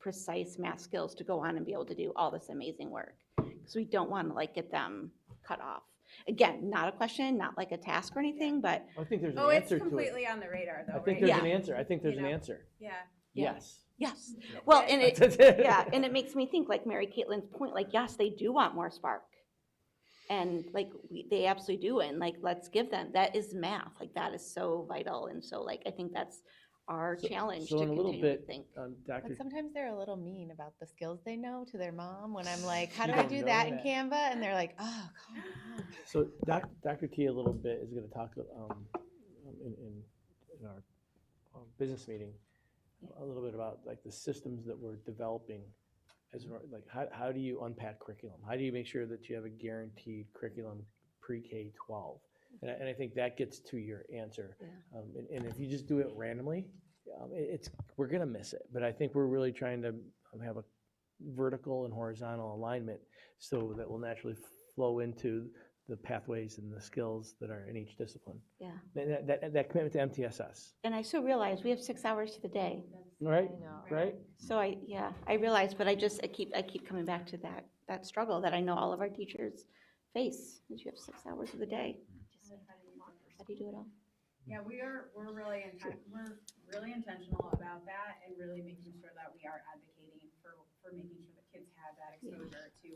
[SPEAKER 7] precise math skills to go on and be able to do all this amazing work? Because we don't want to like get them cut off. Again, not a question, not like a task or anything, but
[SPEAKER 4] I think there's an
[SPEAKER 11] it's
[SPEAKER 4] answer to it.
[SPEAKER 11] completely on the radar though.
[SPEAKER 4] I think
[SPEAKER 11] right?
[SPEAKER 4] there's an answer. I think there's an answer.
[SPEAKER 11] Yeah.
[SPEAKER 4] Yes.
[SPEAKER 7] yes. Well, and and it makes me think like Mary Caitlin's point, like, yes, they do want more Spark. And like, they absolutely do. And like, let's give them, that is math. Like that is so vital. And so like, I think that's our challenge
[SPEAKER 4] So
[SPEAKER 7] to
[SPEAKER 4] in a little
[SPEAKER 7] continue to
[SPEAKER 4] bit,
[SPEAKER 7] think.
[SPEAKER 4] Dr.
[SPEAKER 3] But sometimes they're a little mean about the skills they know to their mom when I'm like, how
[SPEAKER 4] You
[SPEAKER 3] do I
[SPEAKER 4] don't
[SPEAKER 3] do
[SPEAKER 4] know
[SPEAKER 3] that in
[SPEAKER 4] that.
[SPEAKER 3] Canva? And they're like, oh, come on.
[SPEAKER 4] So Dr. T a little bit is going to talk in our business meeting a little bit about like the systems that we're developing as like how do you unpack curriculum? How do you make sure that you have a guaranteed curriculum pre-K-12? And I think that gets to your answer.
[SPEAKER 7] Yeah.
[SPEAKER 4] And if you just do it randomly, we're going to miss it. But I think we're really trying to have a vertical and horizontal alignment so that will naturally flow into the pathways and the skills that are in each discipline.
[SPEAKER 7] Yeah.
[SPEAKER 4] That commitment to MTSS.
[SPEAKER 7] And I so realize we have 6 hours to the day.
[SPEAKER 4] Right?
[SPEAKER 3] I know.
[SPEAKER 4] Right?
[SPEAKER 7] So I realize, but I keep coming back to that struggle that I know all of our teachers face, is you have 6 hours of the day. How do you do it all?
[SPEAKER 11] Yeah, we're really intentional about that and really making sure that we are advocating for making sure that kids have that exposure to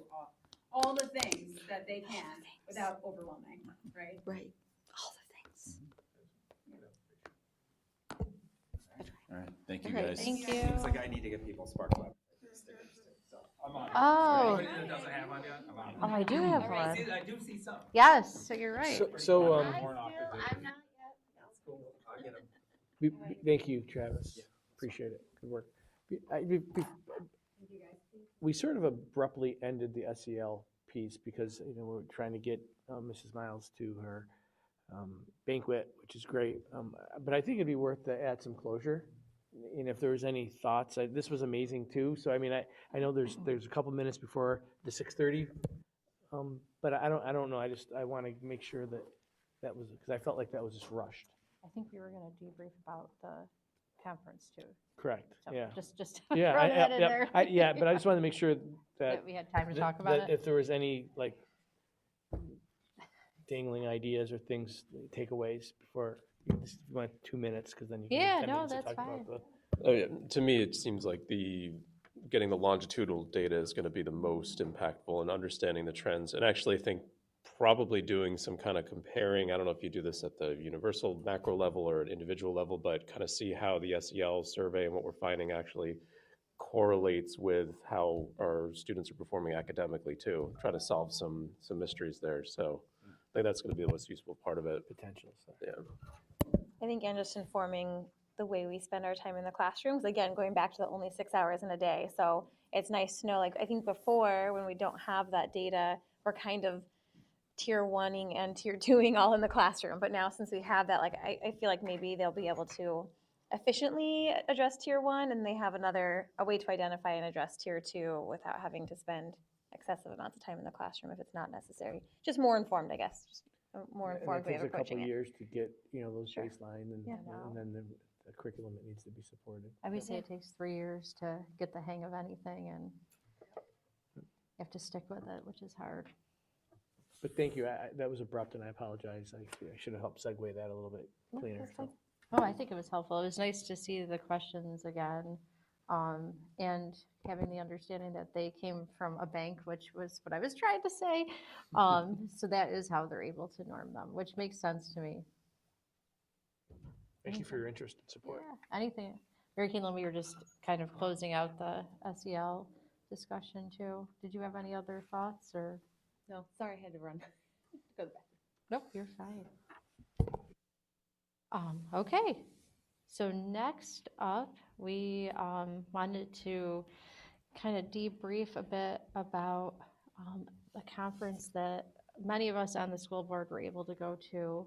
[SPEAKER 11] all the things that they can without overwhelming, right?
[SPEAKER 7] Right. All the things.
[SPEAKER 9] All right, thank you
[SPEAKER 7] All right,
[SPEAKER 9] guys.
[SPEAKER 3] Thank you.
[SPEAKER 12] Seems like I need to get people Spark Web stickers too. So I'm on it.
[SPEAKER 3] Oh.
[SPEAKER 12] Anybody that doesn't have one yet, I'm on it.
[SPEAKER 3] Oh, I do have
[SPEAKER 12] I
[SPEAKER 3] one.
[SPEAKER 12] see- I do see some.
[SPEAKER 3] Yes, so you're right.
[SPEAKER 4] So
[SPEAKER 12] I'm not yet. That's cool. I'll get them.
[SPEAKER 4] thank you, Travis. Appreciate it. Good work. We sort of abruptly ended the SEL piece because we're trying to get Mrs. Miles to her banquet, which is great. But I think it'd be worth to add some closure. And if there was any thoughts, this was amazing too. So I mean, I know there's a couple minutes before the 6:30, but I don't know. I want to make sure that was, because I felt like that was just rushed.
[SPEAKER 1] I think we were going to debrief about the conference too.
[SPEAKER 4] Correct.
[SPEAKER 1] So
[SPEAKER 4] Yeah.
[SPEAKER 1] just
[SPEAKER 4] Yeah.
[SPEAKER 1] throw that in there.
[SPEAKER 4] But I just wanted to make sure that
[SPEAKER 1] That we had time to talk about
[SPEAKER 4] that
[SPEAKER 1] it.
[SPEAKER 4] if there was any like dangling ideas or things, takeaways before you went 2 minutes, because then you can
[SPEAKER 1] Yeah,
[SPEAKER 4] get 10
[SPEAKER 1] no,
[SPEAKER 4] minutes to
[SPEAKER 1] that's
[SPEAKER 4] talk about
[SPEAKER 1] fine.
[SPEAKER 2] Oh, yeah. To me, it seems like getting the longitudinal data is going to be the most impactful in understanding the trends. And actually, I think probably doing some kind of comparing. I don't know if you do this at the universal macro level or an individual level, but kind of see how the SEL survey and what we're finding actually correlates with how our students are performing academically too. Try to solve some mysteries there. So I think that's going to be the most useful part of it.
[SPEAKER 4] Potential. So.
[SPEAKER 2] Yeah.
[SPEAKER 10] I think, and just informing the way we spend our time in the classrooms, again, going back to the only 6 hours in a day. So it's nice to know, like, I think before, when we don't have that data, we're kind of tier 1ing and tier 2ing all in the classroom. But now since we have that, like, I feel like maybe they'll be able to efficiently address tier 1, and they have a way to identify and address tier 2 without having to spend excessive amounts of time in the classroom if it's not necessary. Just more informed, I guess. Just a more informed way of
[SPEAKER 4] It takes a couple
[SPEAKER 10] approaching it.
[SPEAKER 4] years to get, those
[SPEAKER 10] Sure.
[SPEAKER 4] baseline and,
[SPEAKER 10] Yeah.
[SPEAKER 4] and then the curriculum that needs to be supported.
[SPEAKER 1] I would say it takes 3 years to get the hang of anything, and you have to stick with it, which is hard.
[SPEAKER 4] But thank you. That was abrupt, and I apologize. I should have helped segue that a little bit cleaner.
[SPEAKER 10] that's fine.
[SPEAKER 1] Oh, I think it was helpful. It was nice to see the questions again, and having the understanding that they came from a bank, which was what I was trying to say. So that is how they're able to norm them, which makes sense to me.
[SPEAKER 4] Thank you for your interest and support.
[SPEAKER 1] Yeah. Anything. Mary Keelan, we were just kind of closing out the SEL discussion too. Did you have any other thoughts or?
[SPEAKER 3] No, sorry, I had to run. Go back.
[SPEAKER 1] Nope, you're fine. Okay, so next up, we wanted to kind of debrief a bit about a conference that many of us on the school board were able to go to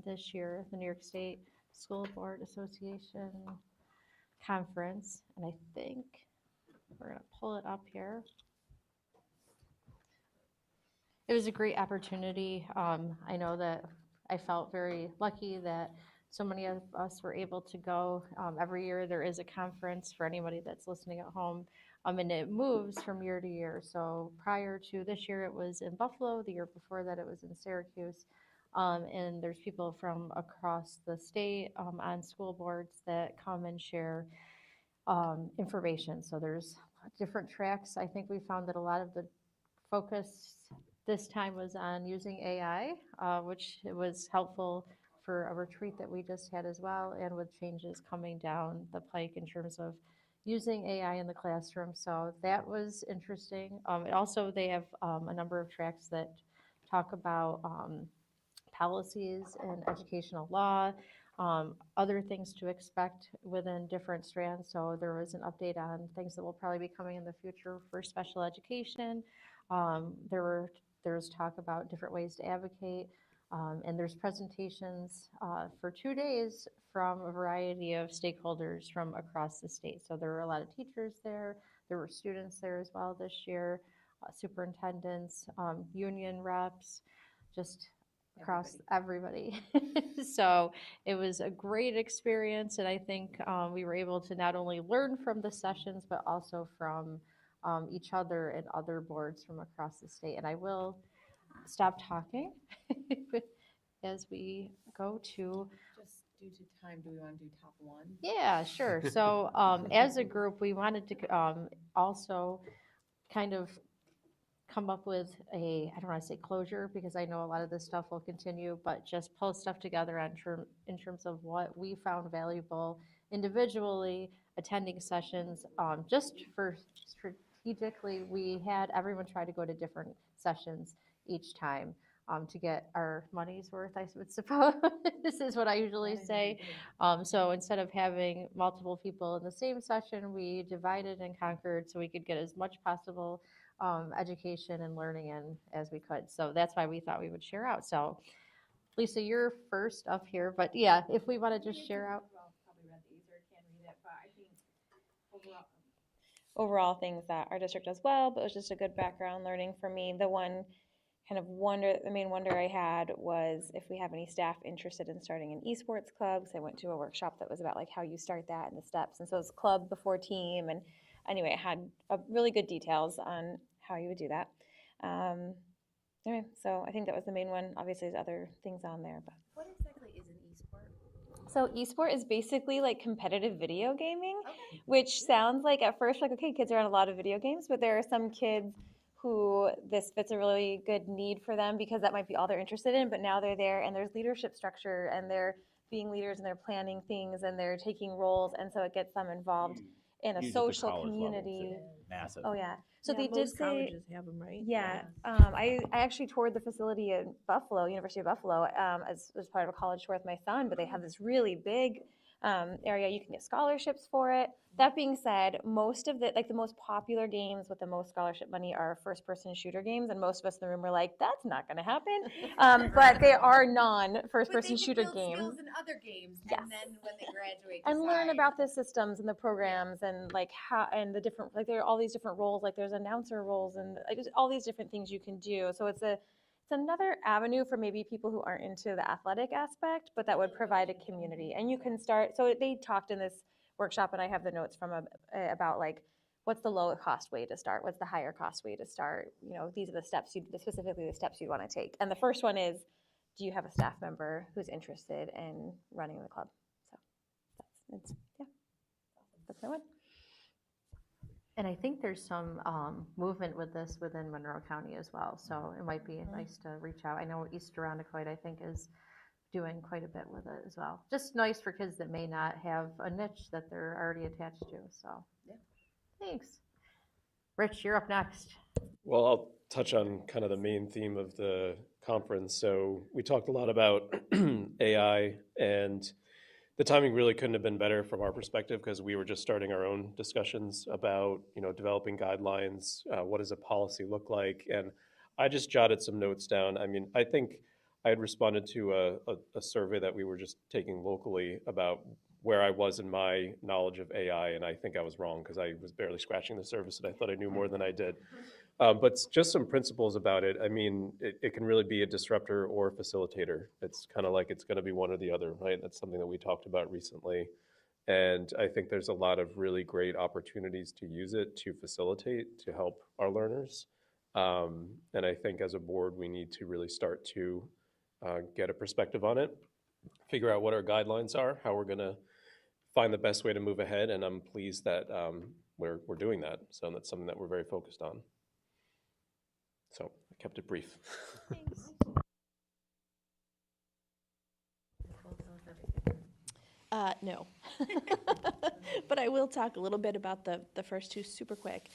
[SPEAKER 1] this year, the New York State School Board Association Conference. And I think we're going to pull it up here. It was a great opportunity. I know that I felt very lucky that so many of us were able to go. Every year there is a conference for anybody that's listening at home, and it moves from year to year. So prior to this year, it was in Buffalo. The year before that, it was in Syracuse. And there's people from across the state on school boards that come and share information. So there's different tracks. I think we found that a lot of the focus this time was on using AI, which was helpful for a retreat that we just had as well, and with changes coming down the pike in terms of using AI in the classroom. So that was interesting. Also, they have a number of tracks that talk about policies and educational law, other things to expect within different strands. So there was an update on things that will probably be coming in the future for special education. There was talk about different ways to advocate. And there's presentations for 2 days from a variety of stakeholders from across the state. So there were a lot of teachers there. There were students there as well this year, superintendents, union reps, just across everybody. So it was a great experience. And I think we were able to not only learn from the sessions, but also from each other and other boards from across the state. And I will stop talking as we go to.
[SPEAKER 3] Just due to time, do we want to do top one?
[SPEAKER 1] Yeah, sure. So as a group, we wanted to also kind of come up with I don't want to say closure, because I know a lot of this stuff will continue, but just pull stuff together in terms of what we found valuable individually attending sessions. Just for strategically, we had everyone try to go to different sessions each time to get our money's worth, I would suppose. This is what I usually say. So instead of having multiple people in the same session, we divided and conquered so we could get as much possible education and learning in as we could. So that's why we thought we would share out. So Lisa, you're first up here, but yeah, if we want to just share out.
[SPEAKER 6] Probably read these or can read it, but I think
[SPEAKER 10] overall things that our district does well, but it was just a good background learning for me. The main wonder I had was if we have any staff interested in starting an esports club. So I went to a workshop that was about like how you start that and the steps. And so it's club before team. And anyway, it had really good details on how you would do that. Anyway, so I think that was the main one. Obviously, there's other things on there, but.
[SPEAKER 3] What exactly is an esport?
[SPEAKER 10] So esport is basically like competitive video gaming, which sounds like at first like, okay, kids are on a lot of video games, but there are some kids who this fits a really good need for them because that might be all they're interested in, but now they're there and there's leadership structure and they're being leaders and they're planning things and they're taking roles, and so it gets them involved and a
[SPEAKER 9] Huge at the
[SPEAKER 10] social
[SPEAKER 9] college level, too.
[SPEAKER 10] community.
[SPEAKER 9] Massive.
[SPEAKER 10] Oh yeah. So
[SPEAKER 6] Yeah,
[SPEAKER 10] they did
[SPEAKER 6] most
[SPEAKER 10] say,
[SPEAKER 6] colleges have them, right?
[SPEAKER 10] yeah. I actually toured the facility in Buffalo, University of Buffalo, as part of a college tour with my son. But they have this really big area. You can get scholarships for it. That being said, most of the most popular games with the most scholarship money are first-person shooter games, and most of us in the room were like, "That's not going to happen." But they are non-first-person shooter games.
[SPEAKER 3] skills in other games,
[SPEAKER 10] Yes.
[SPEAKER 3] and then when they graduate,
[SPEAKER 10] And learn
[SPEAKER 3] decide.
[SPEAKER 10] about the systems and the programs and like how and the different, like there are all these different roles, like there's announcer roles and like just all these different things you can do. So it's another avenue for maybe people who aren't into the athletic aspect, but that would provide a community. And you can start, so they talked in this workshop, and I have the notes from about like what's the low cost way to start, what's the higher cost way to start. These are the steps specifically the steps you'd want to take. And the first one is, do you have a staff member who's interested in running the club? So that's my one.
[SPEAKER 1] And I think there's some movement with this within Monroe County as well. So it might be nice to reach out. I know East Irondequoit, I think, is doing quite a bit with it as well. Just nice for kids that may not have a niche that they're already attached to. So yeah, thanks. Rich, you're up next.
[SPEAKER 2] Well, I'll touch on kind of the main theme of the conference. So we talked a lot about AI, and the timing really couldn't have been better from our perspective because we were just starting our own discussions about, developing guidelines. What does a policy look like? And I just jotted some notes down. I mean, I think I had responded to a survey that we were just taking locally about where I was in my knowledge of AI, and I think I was wrong because I was barely scratching the surface and I thought I knew more than I did. But just some principles about it. I mean, it can really be a disruptor or a facilitator. It's kind of like it's going to be one or the other, right? That's something that we talked about recently. And I think there's a lot of really great opportunities to use it to facilitate, to help our learners. And I think as a board, we need to really start to get a perspective on it, figure out what our guidelines are, how we're going to find the best way to move ahead. And I'm pleased that we're doing that. So that's something that we're very focused on. So I kept it brief.
[SPEAKER 10] Thanks.
[SPEAKER 6] No. But I will talk a little bit about the first two super quick.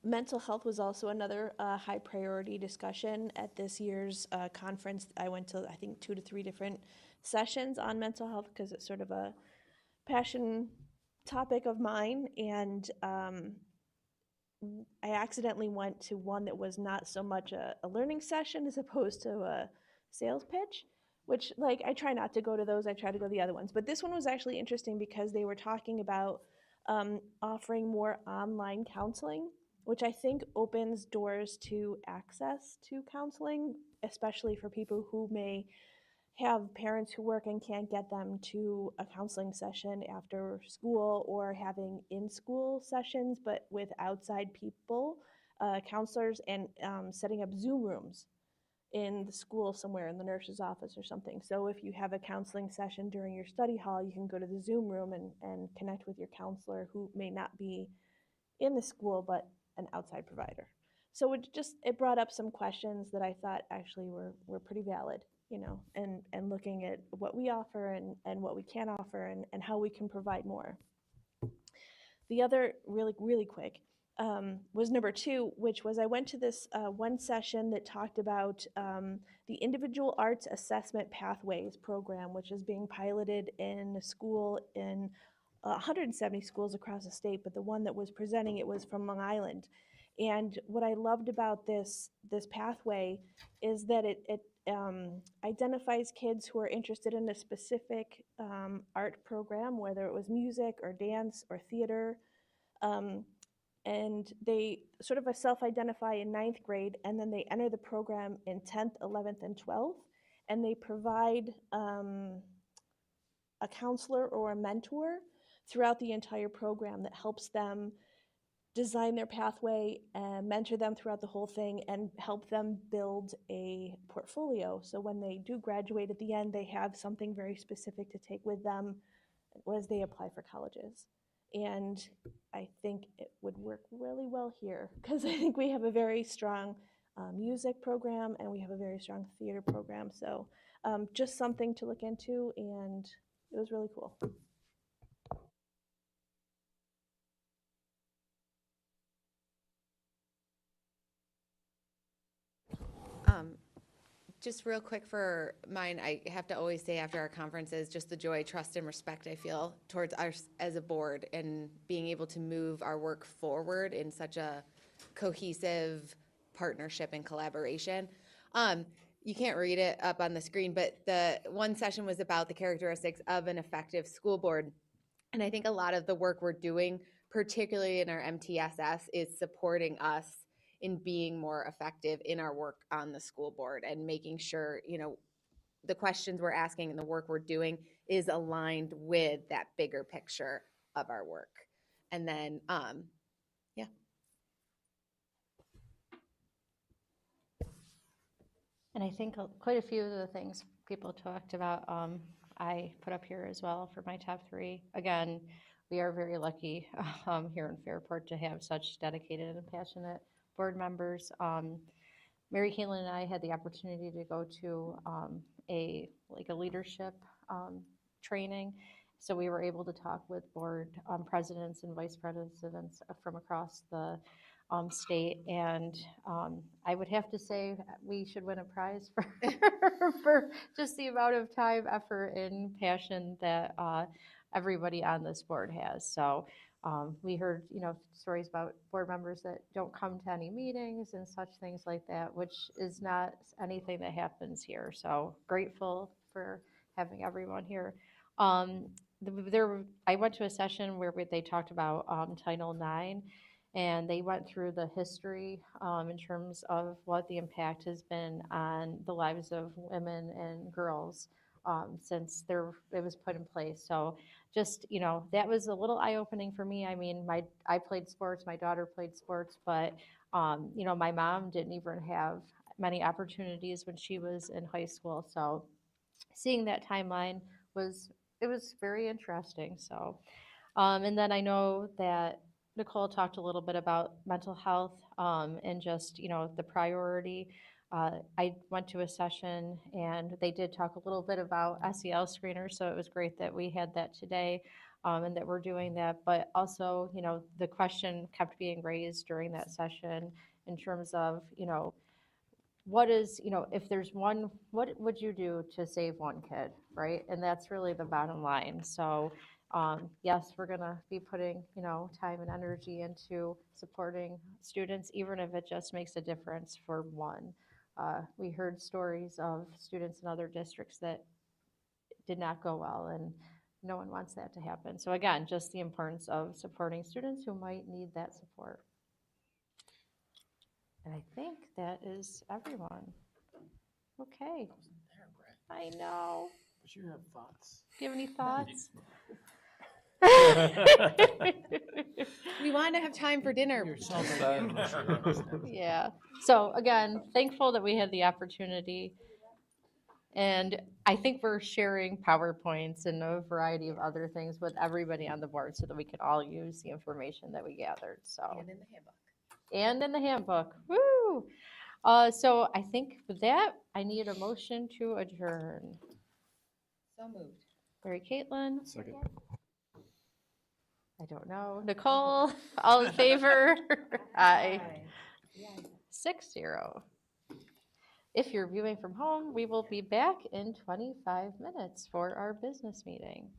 [SPEAKER 6] Mental health was also another high priority discussion at this year's conference. I went to, I think, 2 to 3 different sessions on mental health because it's sort of a passion topic of mine. And I accidentally went to one that was not so much a learning session as opposed to a sales pitch, which, like, I try not to go to those. I try to go to the other ones. But this one was actually interesting because they were talking about offering more online counseling, which I think opens doors to access to counseling, especially for people who may have parents who work and can't get them to a counseling session after school, or having in-school sessions but with outside people, counselors, and setting up Zoom rooms in the school somewhere, in the nurse's office or something. So if you have a counseling session during your study hall, you can go to the Zoom room and connect with your counselor who may not be in the school but an outside provider. So it brought up some questions that I thought actually were pretty valid, and looking at what we offer and what we can't offer, and how we can provide more. The other really, really quick was number 2, which was I went to this one session that talked about the Individual Arts Assessment Pathways program, which is being piloted in a school in 170 schools across the state, but the one that was presenting it was from Long Island. And what I loved about this pathway is that it identifies kids who are interested in a specific art program, whether it was music or dance or theater. And they sort of self-identify in 9th grade, and then they enter the program in 10th, 11th, and 12th. And they provide a counselor or a mentor throughout the entire program that helps them design their pathway and mentor them throughout the whole thing and help them build a portfolio. So when they do graduate at the end, they have something very specific to take with them as they apply for colleges. And I think it would work really well here because I think we have a very strong music program and we have a very strong theater program. So just something to look into, and it was really cool.
[SPEAKER 3] Just real quick for mine, I have to always say after our conferences, just the joy, trust, and respect I feel towards us as a board and being able to move our work forward in such a cohesive partnership and collaboration. You can't read it up on the screen, but the one session was about the characteristics of an effective school board. And I think a lot of the work we're doing, particularly in our MTSS, is supporting us in being more effective in our work on the school board and making sure, the questions we're asking and the work we're doing is aligned with that bigger picture of our work. And then, yeah.
[SPEAKER 1] And I think quite a few of the things people talked about, I put up here as well for my top 3. Again, we are very lucky here in Fairport to have such dedicated and passionate board members. Mary Caitlin and I had the opportunity to go to a leadership training. So we were able to talk with board presidents and vice presidents from across the state, and I would have to say we should win a prize for, for just the amount of time, effort, and passion that everybody on this board has. So we heard, stories about board members that don't come to any meetings and such things like that, which is not anything that happens here. So grateful for having everyone here. I went to a session where they talked about Title IX, and they went through the history in terms of what the impact has been on the lives of women and girls since it was put in place. So just, that was a little eye-opening for me. I mean, I played sports, my daughter played sports, but, my mom didn't even have many opportunities when she was in high school. So seeing that timeline was very interesting. So, and then I know that Nicole talked a little bit about mental health and just, the priority. I went to a session and they did talk a little bit about SEL screeners, so it was great that we had that today and that we're doing that. But also, the question kept being raised during that session in terms of, what is, if there's one, what would you do to save one kid, right? And that's really the bottom line. So yes, we're going to be putting, time and energy into supporting students, even if it just makes a difference for one. We heard stories of students in other districts that did not go well, and no one wants that to happen. So again, just the importance of supporting students who might need that support. And I think that is everyone. Okay. I know.
[SPEAKER 4] But you have thoughts.
[SPEAKER 1] Do you have any thoughts?
[SPEAKER 3] We wanted to have time for dinner.
[SPEAKER 1] Yeah. So again, thankful that we had the opportunity. And I think we're sharing PowerPoints and a variety of other things with everybody on the board so that we can all use the information that we gathered. So.
[SPEAKER 3] And in the handbook.
[SPEAKER 1] And in the handbook. Woo! So I think with that, I need a motion to adjourn.
[SPEAKER 3] So moved.
[SPEAKER 1] Mary Caitlin?
[SPEAKER 2] Second.
[SPEAKER 1] I don't know. Nicole? All in favor? Aye. 6-0. If you're viewing from home, we will be back in 25 minutes for our business meeting.